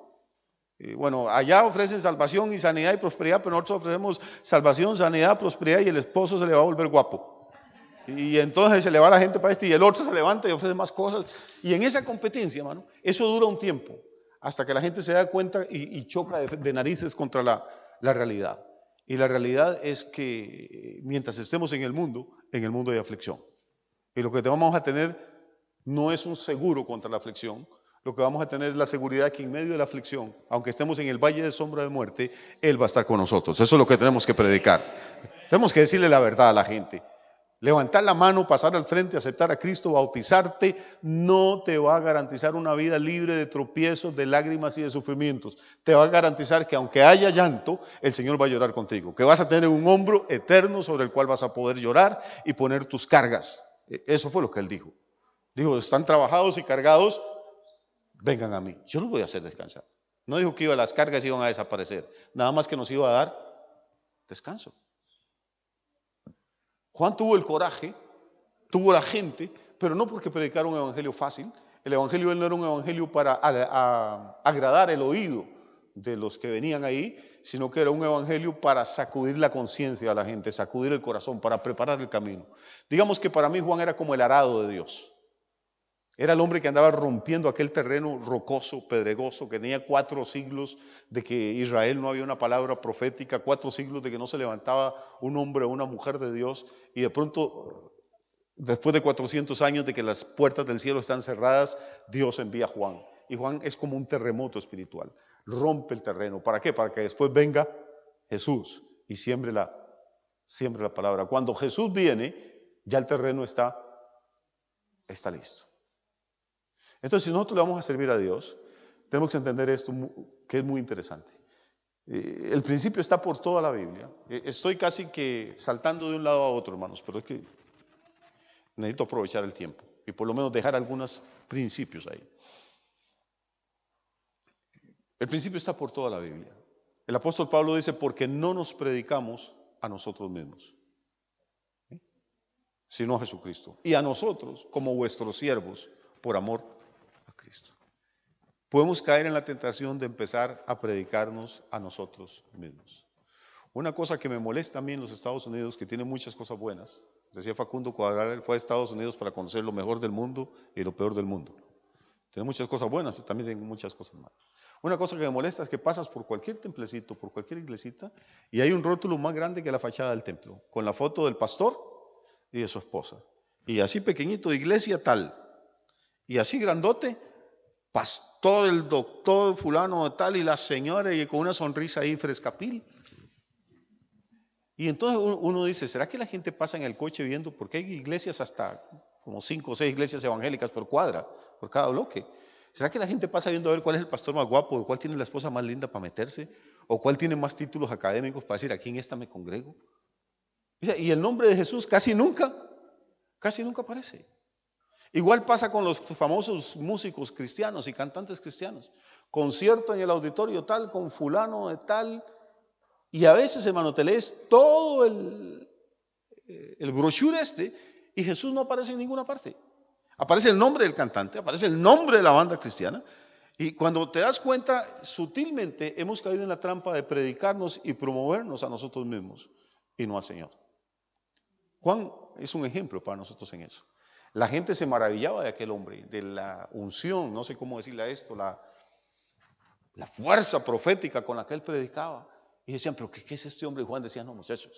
Bueno, allá ofrecen salvación y sanidad y prosperidad, pero nosotros ofrecemos salvación, sanidad, prosperidad y el esposo se le va a volver guapo. Y entonces se le va la gente para y el otro se levanta y ofrece más cosas. Y en esa competencia, hermano, eso dura un tiempo, hasta que la gente se da cuenta y choca de narices contra la realidad. Y la realidad es que mientras estemos en el mundo hay aflicción. Y lo que vamos a tener no es un seguro contra la aflicción. Lo que vamos a tener es la seguridad que en medio de la aflicción, aunque estemos en el valle de sombra de muerte, Él va a estar con nosotros. Eso es lo que tenemos que predicar. Tenemos que decirle la verdad a la gente. Levantar la mano, pasar al frente, aceptar a Cristo, bautizarte, no te va a garantizar una vida libre de tropiezos, de lágrimas y de sufrimientos. Te va a garantizar que aunque haya llanto, el Señor va a llorar contigo. Que vas a tener un hombro eterno sobre el cual vas a poder llorar y poner tus cargas. Eso fue lo que Él dijo. Dijo, están trabajados y cargados, vengan a mí. Yo los voy a hacer descansar. No dijo que las cargas iban a desaparecer. Nada más que nos iba a dar descanso. Juan tuvo el coraje, tuvo la gente, pero no porque predicara un evangelio fácil. El evangelio no era un evangelio para agradar el oído de los que venían ahí, sino que era un evangelio para sacudir la conciencia a la gente, sacudir el corazón, para preparar el camino. Digamos que para mí Juan era como el arado de Dios. Era el hombre que andaba rompiendo aquel terreno rocoso, pedregoso, que tenía 4 siglos de que Israel no había una palabra profética, 4 siglos de que no se levantaba un hombre o una mujer de Dios, y de pronto, después de 400 años de que las puertas del cielo están cerradas, Dios envía a Juan. Y Juan es como un terremoto espiritual, rompe el terreno. ¿Para qué? Para que después venga Jesús y siembre la palabra. Cuando Jesús viene, ya el terreno está listo. Entonces, si nosotros le vamos a servir a Dios, tenemos que entender esto que es muy interesante. El principio está por toda la Biblia. Estoy casi que saltando de un lado a otro, hermanos, pero es que necesito aprovechar el tiempo y por lo menos dejar algunos principios ahí. El principio está por toda la Biblia. El apóstol Pablo dice, porque no nos predicamos a nosotros mismos, sino a Jesucristo. Y a nosotros como vuestros siervos, por amor a Cristo. Podemos caer en la tentación de empezar a predicarnos a nosotros mismos. Una cosa que me molesta a mí en los Estados Unidos, que tiene muchas cosas buenas, decía Facundo Cuadrar, él fue a Estados Unidos para conocer lo mejor del mundo y lo peor del mundo. Tiene muchas cosas buenas, pero también tiene muchas cosas malas. Una cosa que me molesta es que pasas por cualquier templecito, por cualquier iglesita, y hay un rótulo más grande que la fachada del templo, con la foto del pastor y de su esposa. Y así pequeñito, iglesia tal. Y así grandote, pastor, el doctor fulano de tal y la señora y con una sonrisa ahí frescapil. Y entonces uno dice, ¿será que la gente pasa en el coche viendo? Porque hay iglesias hasta como 5 o 6 iglesias evangélicas por cuadra, por cada bloque. ¿Será que la gente pasa viendo a ver cuál es el pastor más guapo, o cuál tiene la esposa más linda para meterse, o cuál tiene más títulos académicos para decir, aquí en esta me congrego? Y el nombre de Jesús casi nunca aparece. Igual pasa con los famosos músicos cristianos y cantantes cristianos. Concierto en el auditorio tal, con fulano de tal. Y a veces, hermano, te lees todo el brochure y Jesús no aparece en ninguna parte. Aparece el nombre del cantante, aparece el nombre de la banda cristiana. Y cuando te das cuenta, sutilmente hemos caído en la trampa de predicarnos y promovernos a nosotros mismos y no al Señor. Juan es un ejemplo para nosotros en eso. La gente se maravillaba de aquel hombre, de la unción, no sé cómo decirle a esto, la fuerza profética con la que él predicaba. Y decían, pero ¿qué es este hombre? Y Juan decía, no, muchachos,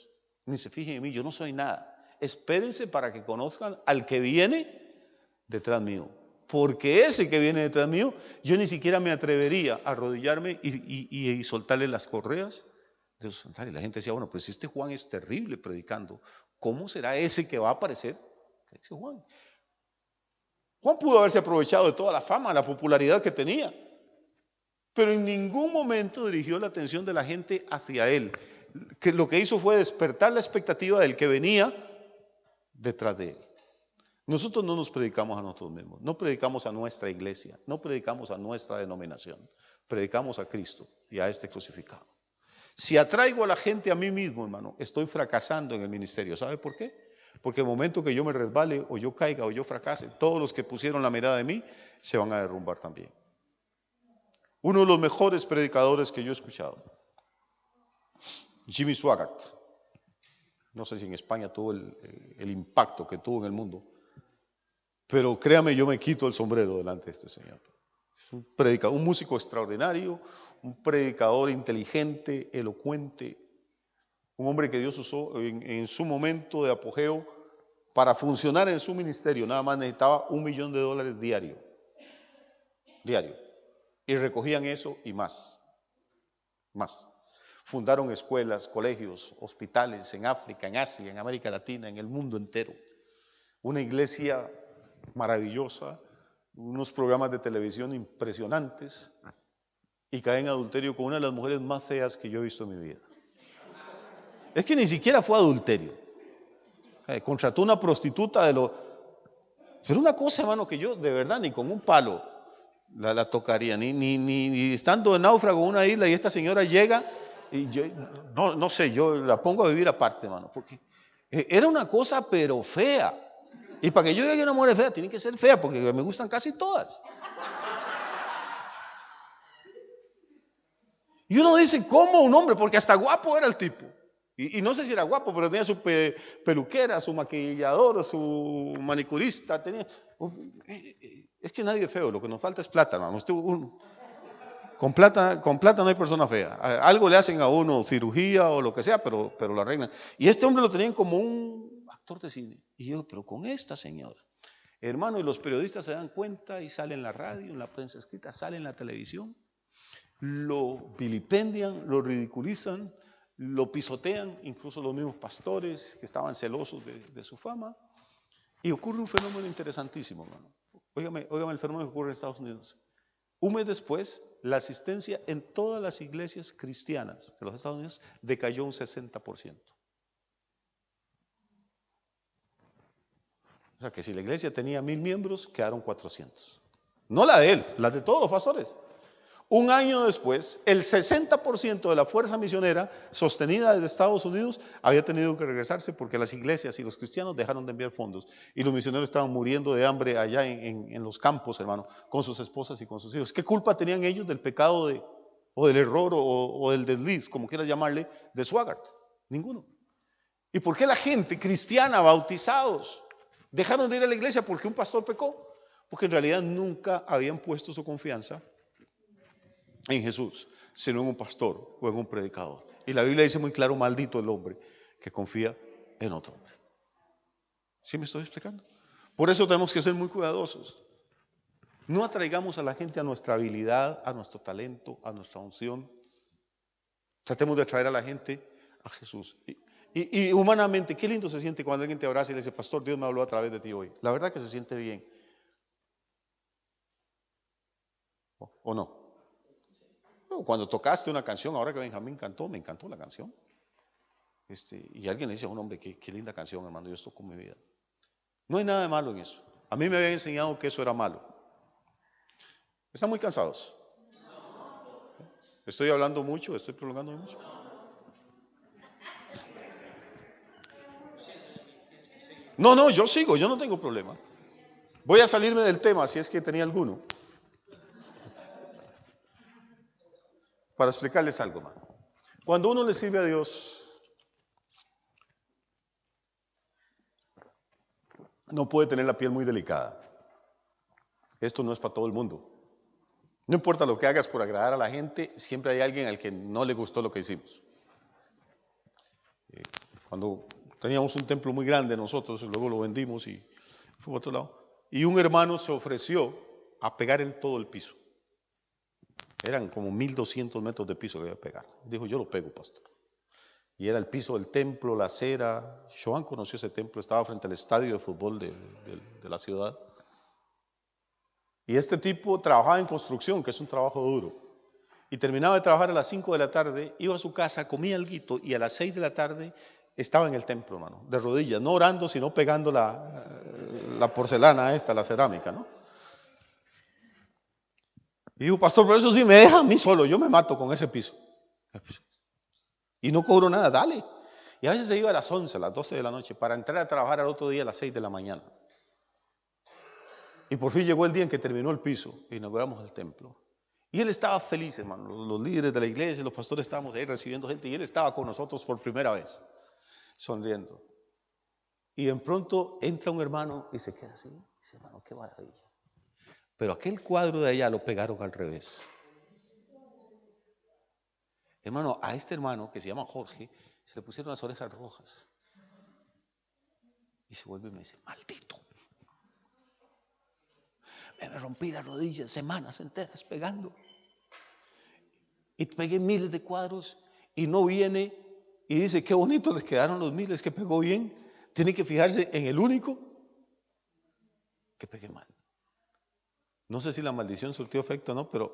ni se fijen en mí, yo no soy nada. Espérense para que conozcan al que viene detrás mío. Porque ese que viene detrás mío, yo ni siquiera me atrevería a arrodillarme y soltarle las correas de sus sandalias. La gente decía, bueno, pues este Juan es terrible predicando. ¿Cómo será ese que va a aparecer? Ese Juan. Juan pudo haberse aprovechado de toda la fama, la popularidad que tenía, pero en ningún momento dirigió la atención de la gente hacia él. Que lo que hizo fue despertar la expectativa del que venía detrás de él. Nosotros no nos predicamos a nosotros mismos, no predicamos a nuestra iglesia, no predicamos a nuestra denominación, predicamos a Cristo y a este crucificado. Si atraigo a la gente a mí mismo, hermano, estoy fracasando en el ministerio. ¿Sabe por qué? Porque el momento que yo me resbale o yo caiga o yo fracase, todos los que pusieron la mirada en mí se van a derrumbar también. Uno de los mejores predicadores que yo he escuchado, Jimmy Swaggart. No sé si en España tuvo el impacto que tuvo en el mundo, pero créame, yo me quito el sombrero delante de este señor. Es un predicador, un músico extraordinario, un predicador inteligente, elocuente, un hombre que Dios usó en su momento de apogeo para funcionar en su ministerio. Nada más necesitaba $1 millón diario. Y recogían eso y más. Fundaron escuelas, colegios, hospitales en África, en Asia, en América Latina, en el mundo entero. Una iglesia maravillosa, unos programas de televisión impresionantes, y cae en adulterio con una de las mujeres más feas que yo he visto en mi vida. Es que ni siquiera fue adulterio. Contrató una prostituta Pero una cosa, hermano, que yo de verdad ni con un palo la tocaría, ni estando de náufrago en una isla y esta señora llega y yo, no sé, yo la pongo a vivir aparte, hermano, porque era una cosa pero fea. Y para que yo llegue a una mujer fea, tiene que ser fea, porque me gustan casi todas. Y uno dice, ¿cómo un hombre? Porque hasta guapo era el tipo. Y no sé si era guapo, pero tenía su peluquera, su maquillador, su manicurista. Es que nadie es feo, lo que nos falta es plata, hermano. Con plata no hay persona fea. Algo le hacen a uno, cirugía o lo que sea, pero lo arreglan. Y este hombre lo tenían como un actor de cine. Y yo, pero con esta señora. Hermano, y los periodistas se dan cuenta y sale en la radio, en la prensa escrita, sale en la televisión. Lo vilipendian, lo ridiculizan, lo pisotean, incluso los mismos pastores que estaban celosos de su fama. Y ocurre un fenómeno interesantísimo, hermano. Óigame el fenómeno que ocurre en Estados Unidos. Un mes después, la asistencia en todas las iglesias cristianas de los Estados Unidos decayó un 60%. O sea que si la iglesia tenía 1,000 miembros, quedaron 400. No la de él, la de todos los pastores. Un año después, el 60% de la fuerza misionera sostenida desde Estados Unidos había tenido que regresarse porque las iglesias y los cristianos dejaron de enviar fondos y los misioneros estaban muriendo de hambre allá en los campos, hermano, con sus esposas y con sus hijos. ¿Qué culpa tenían ellos del pecado o del error o del desliz, como quieras llamarle, de Swaggart? Ninguno. ¿Y por qué la gente cristiana, bautizados, dejaron de ir a la iglesia porque un pastor pecó? Porque en realidad nunca habían puesto su confianza en Jesús, sino en un pastor o en un predicador. Y la Biblia dice muy claro, maldito el hombre que confía en otro hombre. ¿Sí me estoy explicando? Por eso tenemos que ser muy cuidadosos. No atraigamos a la gente a nuestra habilidad, a nuestro talento, a nuestra unción. Tratemos de atraer a la gente a Jesús. Y humanamente, qué lindo se siente cuando alguien te abraza y le dice, pastor, Dios me habló a través de ti hoy. La verdad que se siente bien. ¿O no? Cuando tocaste una canción, ahora que Benjamín cantó, me encantó la canción. Y alguien le dice a un hombre, qué linda canción, hermano, Dios tocó mi vida. No hay nada de malo en eso. A mí me habían enseñado que eso era malo. ¿Están muy cansados? ¿Estoy hablando mucho? ¿Estoy prolongando mucho? No, yo sigo, yo no tengo problema. Voy a salirme del tema, si es que tenía alguno, para explicarles algo más. Cuando uno le sirve a Dios, no puede tener la piel muy delicada. Esto no es para todo el mundo. No importa lo que hagas por agradar a la gente, siempre hay alguien al que no le gustó lo que hicimos. Cuando teníamos un templo muy grande nosotros, luego lo vendimos y fuimos a otro lado. Y un hermano se ofreció a pegar todo el piso. Eran como 1200 metros de piso que iba a pegar. Dijo, yo lo pego, pastor. Y era el piso del templo, la acera. Joan conoció ese templo, estaba frente al estadio de fútbol de la ciudad. Y este tipo trabajaba en construcción, que es un trabajo duro. Y terminaba de trabajar a las 5 de la tarde, iba a su casa, comía alguito y a las 6 de la tarde estaba en el templo, hermano, de rodillas, no orando, sino pegando la porcelana esta, la cerámica, ¿no? Y digo, pastor, pero eso sí me deja a mí solo, yo me mato con ese piso. Y no cobro nada, dale. Y a veces se iba a las 11, a las 12 de la noche, para entrar a trabajar al otro día a las 6 de la mañana. Y por fin llegó el día en que terminó el piso e inauguramos el templo. Y él estaba feliz, hermano. Los líderes de la iglesia, los pastores estábamos ahí recibiendo gente y él estaba con nosotros por primera vez, sonriendo. Y de pronto entra un hermano y se queda así. Dice, hermano, qué maravilla. Pero aquel cuadro de allá lo pegaron al revés. Hermano, a este hermano que se llama Jorge, se le pusieron las orejas rojas. Y se vuelve y me dice, maldito. Me rompí las rodillas semanas enteras pegando. Y pegué miles de cuadros y no viene y dice, qué bonito les quedaron los miles que pegó bien. Tiene que fijarse en el único que pegué mal. No sé si la maldición surtió efecto o no, pero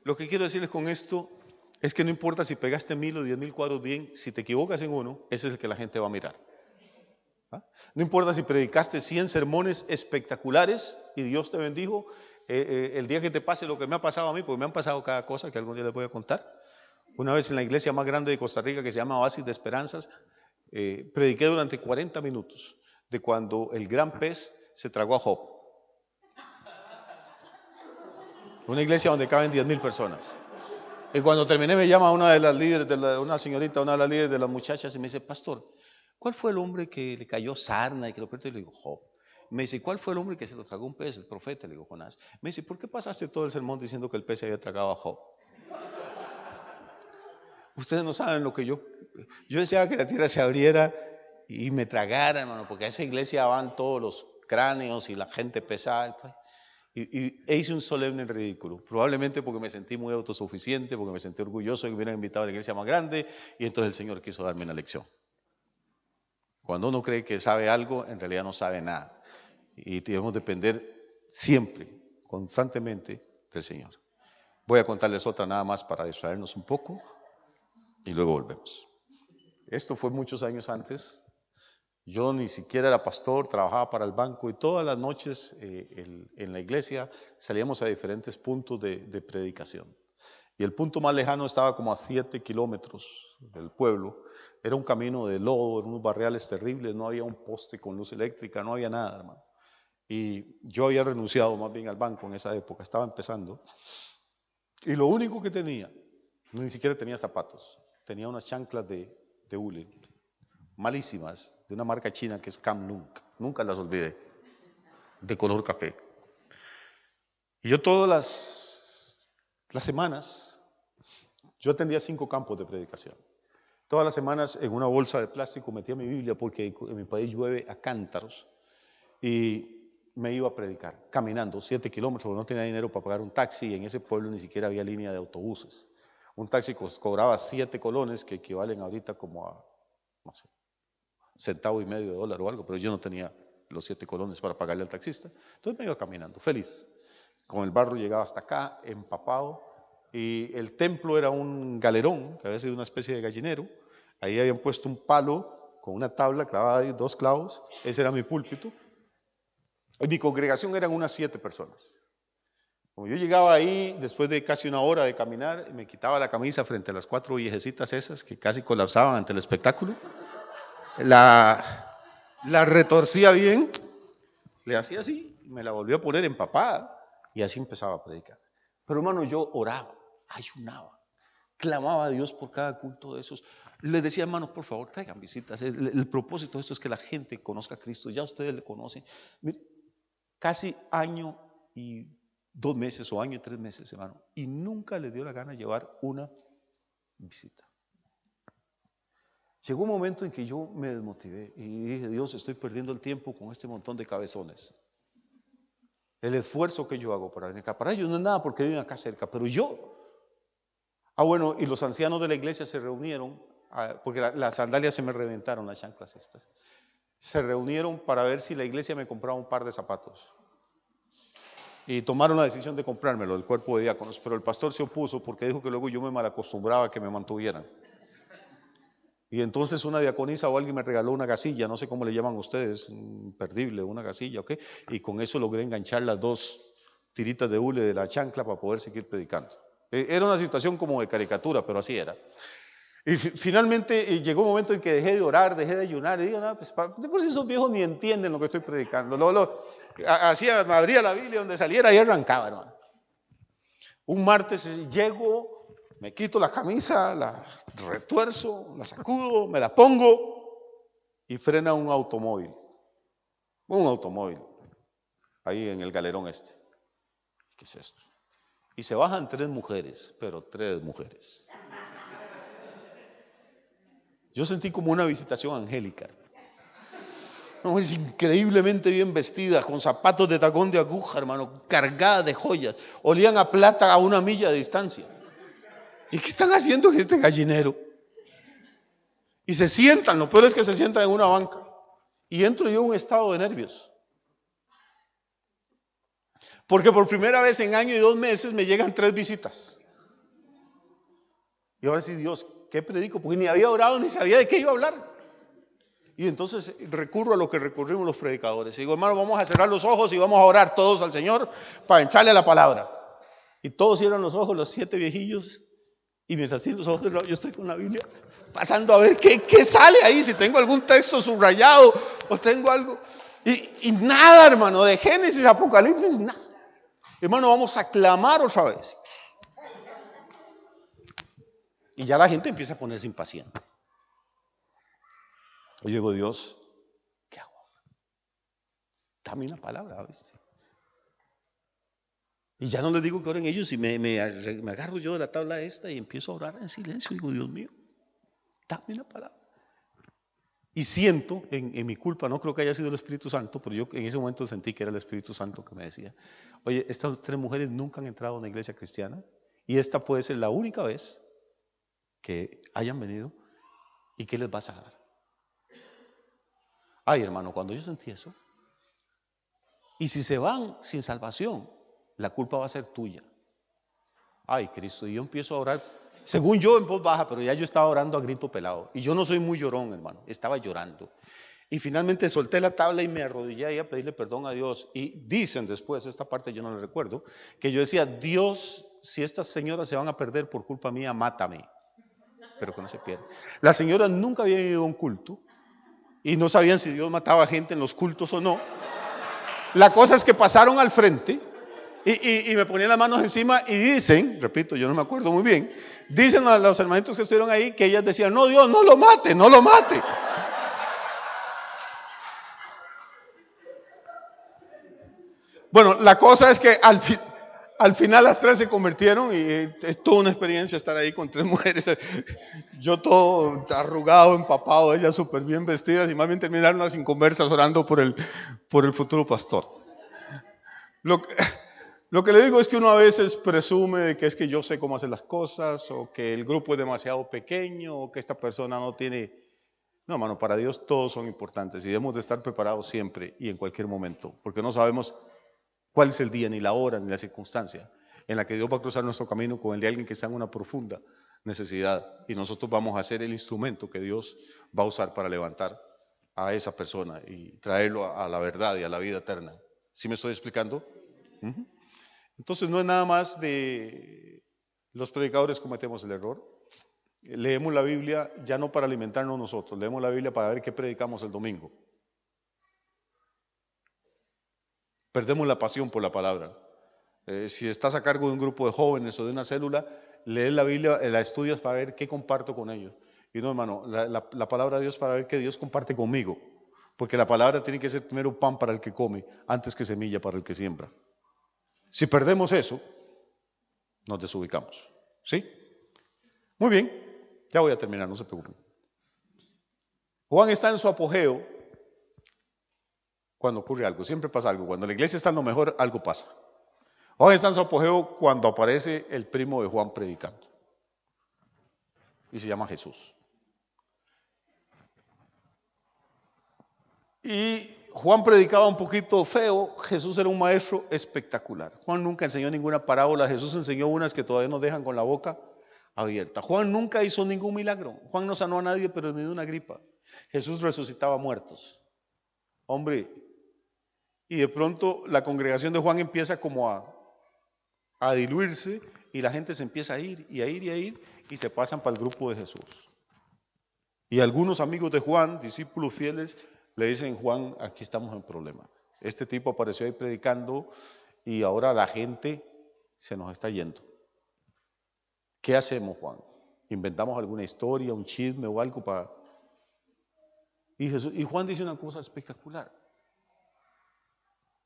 lo que quiero decirles con esto es que no importa si pegaste 1000 o 10,000 cuadros bien, si te equivocas en uno, ese es el que la gente va a mirar. ¿Ah? No importa si predicaste 100 sermones espectaculares y Dios te bendijo, el día que te pase lo que me ha pasado a mí, porque me han pasado cada cosa que algún día les voy a contar. Una vez en la iglesia más grande de Costa Rica, que se llama Oasis de Esperanzas, prediqué durante 40 minutos de cuando el gran pez se tragó a Job. Una iglesia donde caben 10,000 personas. Y cuando terminé me llama una de las líderes, una señorita, una de las líderes de las muchachas y me dice, pastor, ¿cuál fue el hombre que le cayó sarna y que lo perdió? Y le digo, Job. Me dice, ¿cuál fue el hombre que se lo tragó un pez? El profeta, le digo, Jonás. Me dice, ¿por qué pasaste todo el sermón diciendo que el pez se había tragado a Job? Ustedes no saben lo que yo deseaba que la tierra se abriera y me tragara, hermano, porque a esa iglesia van todos los cráneos y la gente pesada. Pues. E hice un solemne ridículo, probablemente porque me sentí muy autosuficiente, porque me sentí orgulloso de que me hubieran invitado a la iglesia más grande y entonces el Señor quiso darme una lección. Cuando uno cree que sabe algo, en realidad no sabe nada y debemos depender siempre, constantemente del Señor. Voy a contarles otra nada más para distraernos un poco y luego volvemos. Esto fue muchos años antes. Yo ni siquiera era pastor, trabajaba para el banco y todas las noches en la iglesia salíamos a diferentes puntos de predicación. Y el punto más lejano estaba como a 7 kilómetros del pueblo. Era un camino de lodo, eran unos barriales terribles, no había un poste con luz eléctrica, no había nada, hermano. Y yo había renunciado más bien al banco en esa época, estaba empezando. Y lo único que tenía, ni siquiera tenía zapatos, tenía unas chanclas de hule, malísimas, de una marca china que es Kamlunk, nunca las olvidé, de color café. Y yo todas las semanas, yo atendía 5 campos de predicación. Todas las semanas en una bolsa de plástico metía mi Biblia porque en mi país llueve a cántaros y me iba a predicar, caminando 7 kilómetros, porque no tenía dinero para pagar un taxi y en ese pueblo ni siquiera había línea de autobuses. Un taxi cobraba 7 colones que equivalen ahorita como a, no sé, $1.50 o algo, pero yo no tenía los 7 colones para pagarle al taxista. Entonces me iba caminando, feliz. Con el barro llegaba hasta acá, empapado, y el templo era un galerón, que había sido una especie de gallinero. Ahí habían puesto un palo con una tabla clavada ahí, 2 clavos, ese era mi púlpito. En mi congregación eran unas 7 personas. Como yo llegaba ahí, después de casi una hora de caminar, me quitaba la camisa frente a las 4 viejecitas esas que casi colapsaban ante el espectáculo. la retorcía bien, le hacía así, me la volvió a poner empapada y así empezaba a predicar. Pero hermano, yo oraba, ayunaba, clamaba a Dios por cada culto de esos. Les decía, hermanos, por favor, traigan visitas. El propósito de esto es que la gente conozca a Cristo. Ya ustedes le conocen. Mire, casi año y 2 meses o año y 3 meses, hermano. Y nunca le dio la gana llevar una visita. Llegó un momento en que yo me desmotivé y dije, Dios, estoy perdiendo el tiempo con este montón de cabezones. El esfuerzo que yo hago para venir acá. Para ellos no es nada porque viven acá cerca, pero yo. Bueno, y los ancianos de la iglesia se reunieron, porque las sandalias se me reventaron, las chanclas estas. Se reunieron para ver si la iglesia me compraba un par de zapatos. Y tomaron la decisión de comprármelo, el cuerpo de diáconos, pero el pastor se opuso porque dijo que luego yo me malacostumbraba a que me mantuvieran. Y entonces una diaconisa o alguien me regaló una gasilla, no sé cómo le llaman ustedes, imperdible, una gasilla, ¿ok? Y con eso logré enganchar las 2 tiritas de hule de la chancla para poder seguir predicando. Era una situación como de caricatura, pero así era. Y finalmente llegó un momento en que dejé de orar, dejé de ayunar, y digo, no, pues de por sí esos viejos ni entienden lo que estoy predicando. Hacía, me abría la Biblia donde saliera y arrancaba, hermano. Un martes llego, me quito la camisa, la retuerzo, la sacudo, me la pongo y frena un automóvil. Un automóvil, ahí en el galerón este. ¿Qué es esto? Y se bajan 3 mujeres, pero 3 mujeres. Yo sentí como una visitación angélica. No, es increíblemente bien vestida, con zapatos de tacón de aguja, hermano, cargadas de joyas. Olían a plata a 1 milla de distancia. ¿Y qué están haciendo en este gallinero? Y se sientan, lo peor es que se sientan en una banca. Y entro yo en un estado de nervios. Porque por primera vez en año y 2 meses me llegan 3 visitas. Y ahora sí, Dios, ¿qué predico? Porque ni había orado ni sabía de qué iba a hablar. Y entonces recurro a lo que recurrimos los predicadores. Y digo, hermano, vamos a cerrar los ojos y vamos a orar todos al Señor para echarle la palabra. Y todos cierran los ojos, los 7 viejillos. Y mientras cierran los ojos, yo estoy con la Biblia pasando a ver qué sale ahí, si tengo algún texto subrayado o tengo algo. Y nada, hermano, de Génesis, Apocalipsis, nada. Hermano, vamos a clamar otra vez. Y ya la gente empieza a ponerse impaciente. Yo digo, Dios, ¿qué hago? Dame una palabra, ¿viste? Y ya no les digo que oren ellos y me agarro yo de la tabla esta y empiezo a orar en silencio. Digo, Dios mío, dame una palabra. Y siento en mi culpa, no creo que haya sido el Espíritu Santo, pero yo en ese momento sentí que era el Espíritu Santo que me decía, oye, estas 3 mujeres nunca han entrado a una iglesia cristiana y esta puede ser la única vez que hayan venido y ¿qué les vas a dar? Ay, hermano, cuando yo sentí eso, y si se van sin salvación, la culpa va a ser tuya. Ay, Cristo, y yo empiezo a orar, según yo en voz baja, pero ya yo estaba orando a grito pelado. Y yo no soy muy llorón, hermano, estaba llorando. Y finalmente solté la tabla y me arrodillé ahí a pedirle perdón a Dios. Y dicen después, esta parte yo no la recuerdo, que yo decía, Dios, si estas señoras se van a perder por culpa mía, mátame. Pero que no se pierdan. Las señoras nunca habían ido a un culto y no sabían si Dios mataba gente en los cultos o no. La cosa es que pasaron al frente y me ponían las manos encima y dicen, repito, yo no me acuerdo muy bien, dicen a los hermanitos que estuvieron ahí que ellas decían, no, Dios, no lo mate, no lo mate. Bueno, la cosa es que al final las 3 se convirtieron y es toda una experiencia estar ahí con 3 mujeres. Yo todo arrugado, empapado, ellas súper bien vestidas y más bien terminaron sin conversas orando por el futuro pastor. Lo que le digo es que uno a veces presume de que es que yo sé cómo hacer las cosas o que el grupo es demasiado pequeño o que esta persona no tiene... No, hermano, para Dios todos son importantes y debemos de estar preparados siempre y en cualquier momento, porque no sabemos cuál es el día, ni la hora, ni la circunstancia en la que Dios va a cruzar nuestro camino con el de alguien que está en una profunda necesidad y nosotros vamos a ser el instrumento que Dios va a usar para levantar a esa persona y traerlo a la verdad y a la vida eterna. ¿Sí me estoy explicando? Entonces no es nada más de los predicadores cometemos el error. Leemos la Biblia ya no para alimentarnos nosotros, leemos la Biblia para ver qué predicamos el domingo. Perdemos la pasión por la palabra. Si estás a cargo de un grupo de jóvenes o de una célula, lees la Biblia, la estudias para ver qué comparto con ellos. Y no, hermano, la palabra de Dios para ver qué Dios comparte conmigo. Porque la palabra tiene que ser primero pan para el que come, antes que semilla para el que siembra. Si perdemos eso, nos desubicamos. ¿Sí? Muy bien, ya voy a terminar, no se preocupen. Juan está en su apogeo cuando ocurre algo, siempre pasa algo. Cuando la iglesia está en lo mejor, algo pasa. Juan está en su apogeo cuando aparece el primo de Juan predicando. Y se llama Jesús. Y Juan predicaba un poquito feo, Jesús era un maestro espectacular. Juan nunca enseñó ninguna parábola, Jesús enseñó unas que todavía nos dejan con la boca abierta. Juan nunca hizo ningún milagro. Juan no sanó a nadie, pero ni de una gripa. Jesús resucitaba muertos. Hombre, y de pronto la congregación de Juan empieza como a diluirse y la gente se empieza a ir y a ir y a ir y se pasan para el grupo de Jesús. Y algunos amigos de Juan, discípulos fieles, le dicen: Juan, aquí estamos en problemas. Este tipo apareció ahí predicando y ahora la gente se nos está yendo. ¿Qué hacemos, Juan? ¿Inventamos alguna historia, un chisme o algo para...? Y Juan dice una cosa espectacular.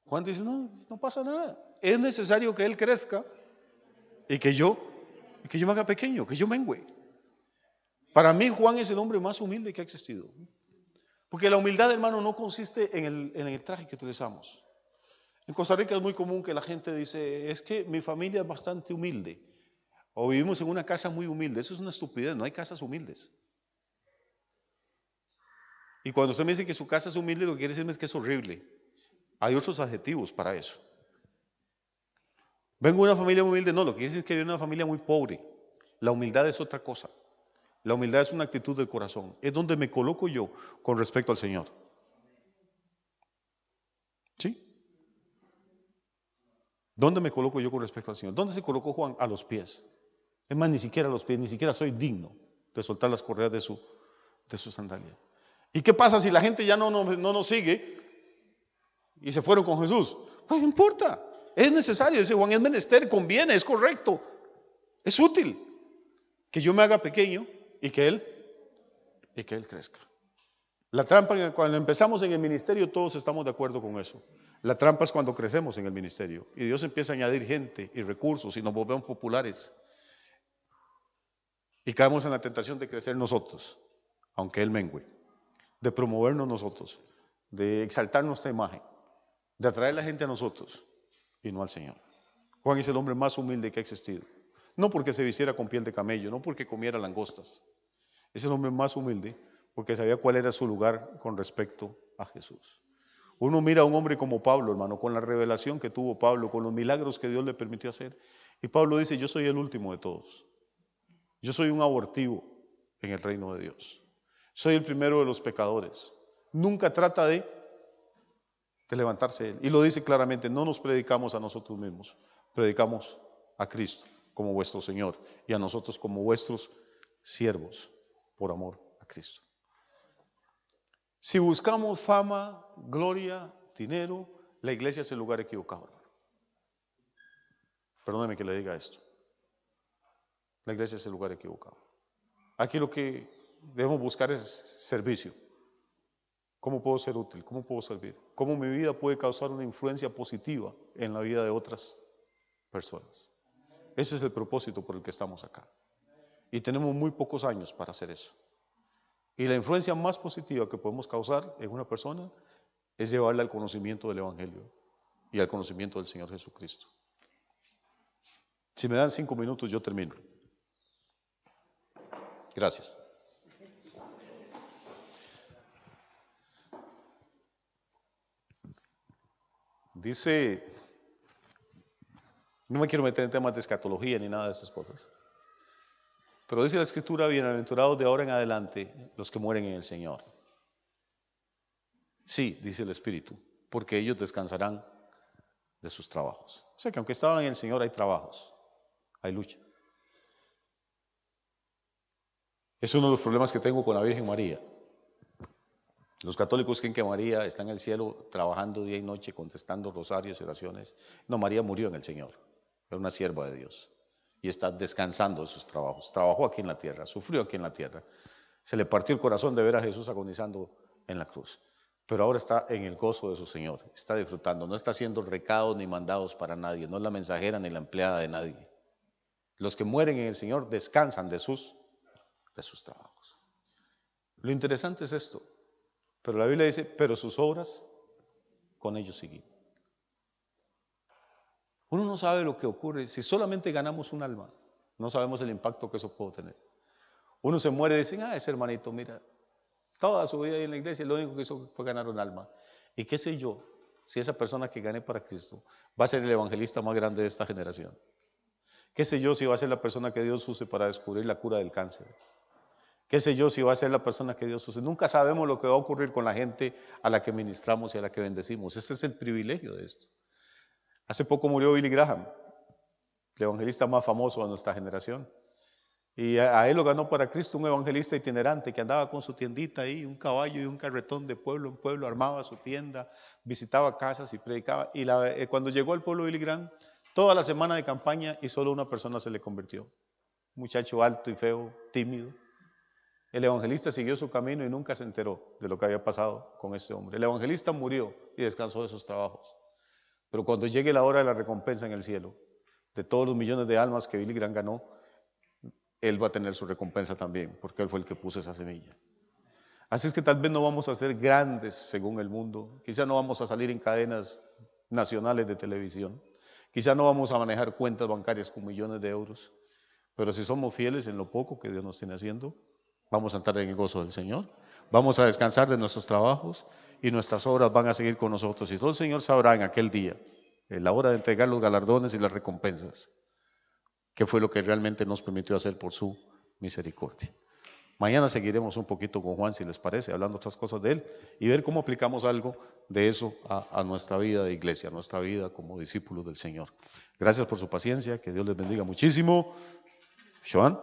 Juan dice: no pasa nada. Es necesario que él crezca y que yo me haga pequeño, que yo mengüe. Para mí Juan es el hombre más humilde que ha existido. Porque la humildad, hermano, no consiste en el traje que utilizamos. En Costa Rica es muy común que la gente dice: es que mi familia es bastante humilde. O vivimos en una casa muy humilde. Eso es una estupidez, no hay casas humildes. Y cuando usted me dice que su casa es humilde, lo que quiere decirme es que es horrible. Hay otros adjetivos para eso. Vengo de una familia muy humilde, no, lo que quiere decir es que viene de una familia muy pobre. La humildad es otra cosa. La humildad es una actitud del corazón. Es donde me coloco yo con respecto al Señor. ¿Sí? ¿Dónde me coloco yo con respecto al Señor? ¿Dónde se colocó Juan? A los pies. Es más, ni siquiera a los pies, ni siquiera soy digno de soltar las correas de su sandalia. ¿Y qué pasa si la gente ya no nos sigue y se fueron con Jesús? Pues no importa, es necesario, dice Juan, es menester, conviene, es correcto, es útil que yo me haga pequeño y que Él crezca. La trampa, cuando empezamos en el ministerio, todos estamos de acuerdo con eso. La trampa es cuando crecemos en el ministerio y Dios empieza a añadir gente y recursos y nos volvemos populares. Y caemos en la tentación de crecer nosotros, aunque Él mengue, de promovernos nosotros, de exaltar nuestra imagen, de atraer a la gente a nosotros y no al Señor. Juan es el hombre más humilde que ha existido. No porque se vistiera con piel de camello, no porque comiera langostas. Es el hombre más humilde porque sabía cuál era su lugar con respecto a Jesús. Uno mira a un hombre como Pablo, hermano, con la revelación que tuvo Pablo, con los milagros que Dios le permitió hacer. Y Pablo dice: yo soy el último de todos. Yo soy un abortivo en el reino de Dios. Soy el primero de los pecadores. Nunca trata de levantarse él. Y lo dice claramente: no nos predicamos a nosotros mismos, predicamos a Cristo como vuestro Señor y a nosotros como vuestros siervos por amor a Cristo. Si buscamos fama, gloria, dinero, la iglesia es el lugar equivocado, hermano. Perdóneme que le diga esto. La iglesia es el lugar equivocado. Aquí lo que debemos buscar es servicio. ¿Cómo puedo ser útil? ¿Cómo puedo servir? ¿Cómo mi vida puede causar una influencia positiva en la vida de otras personas? Ese es el propósito por el que estamos acá. Y tenemos muy pocos años para hacer eso. Y la influencia más positiva que podemos causar en una persona es llevarla al conocimiento del Evangelio y al conocimiento del Señor Jesucristo. Si me dan 5 minutos, yo termino. Gracias. Dice, no me quiero meter en temas de escatología ni nada de esas cosas, pero dice la Escritura: bienaventurados de ahora en adelante los que mueren en el Señor. Sí, dice el Espíritu, porque ellos descansarán de sus trabajos. O sea que aunque estaban en el Señor, hay trabajos, hay lucha. Es uno de los problemas que tengo con la Virgen María. Los católicos creen que María está en el cielo trabajando día y noche, contestando rosarios y oraciones. No, María murió en el Señor. Era una sierva de Dios. Y está descansando de sus trabajos. Trabajó aquí en la tierra, sufrió aquí en la tierra. Se le partió el corazón de ver a Jesús agonizando en la cruz. Pero ahora está en el gozo de su Señor. Está disfrutando. No está haciendo recados ni mandados para nadie. No es la mensajera ni la empleada de nadie. Los que mueren en el Señor descansan de sus trabajos. Lo interesante es esto. Pero la Biblia dice, pero sus obras con ellos siguen. Uno no sabe lo que ocurre. Si solamente ganamos un alma, no sabemos el impacto que eso puede tener. Uno se muere y dicen, ese hermanito, mira, toda su vida ahí en la iglesia, lo único que hizo fue ganar un alma. Y qué sé yo, si esa persona que gané para Cristo va a ser el evangelista más grande de esta generación. Qué sé yo si va a ser la persona que Dios use para descubrir la cura del cáncer. Qué sé yo si va a ser la persona que Dios use. Nunca sabemos lo que va a ocurrir con la gente a la que ministramos y a la que bendecimos. Ese es el privilegio de esto. Hace poco murió Billy Graham, el evangelista más famoso de nuestra generación. Y a él lo ganó para Cristo un evangelista itinerante que andaba con su tiendita ahí, un caballo y un carretón de pueblo en pueblo, armaba su tienda, visitaba casas y predicaba. Y cuando llegó al pueblo Billy Graham, toda la semana de campaña y solo una persona se le convirtió. Un muchacho alto y feo, tímido. El evangelista siguió su camino y nunca se enteró de lo que había pasado con ese hombre. El evangelista murió y descansó de sus trabajos. Pero cuando llegue la hora de la recompensa en el cielo, de todos los millones de almas que Billy Graham ganó, él va a tener su recompensa también, porque él fue el que puso esa semilla. Así es que tal vez no vamos a ser grandes según el mundo, quizá no vamos a salir en cadenas nacionales de televisión, quizá no vamos a manejar cuentas bancarias con millones de euros, pero si somos fieles en lo poco que Dios nos tiene haciendo, vamos a entrar en el gozo del Señor, vamos a descansar de nuestros trabajos y nuestras obras van a seguir con nosotros. Y todo el Señor sabrá en aquel día, en la hora de entregar los galardones y las recompensas, qué fue lo que realmente nos permitió hacer por su misericordia. Mañana seguiremos un poquito con Juan, si les parece, hablando otras cosas de él y ver cómo aplicamos algo de eso a nuestra vida de iglesia, a nuestra vida como discípulos del Señor. Gracias por su paciencia, que Dios les bendiga muchísimo. Joan.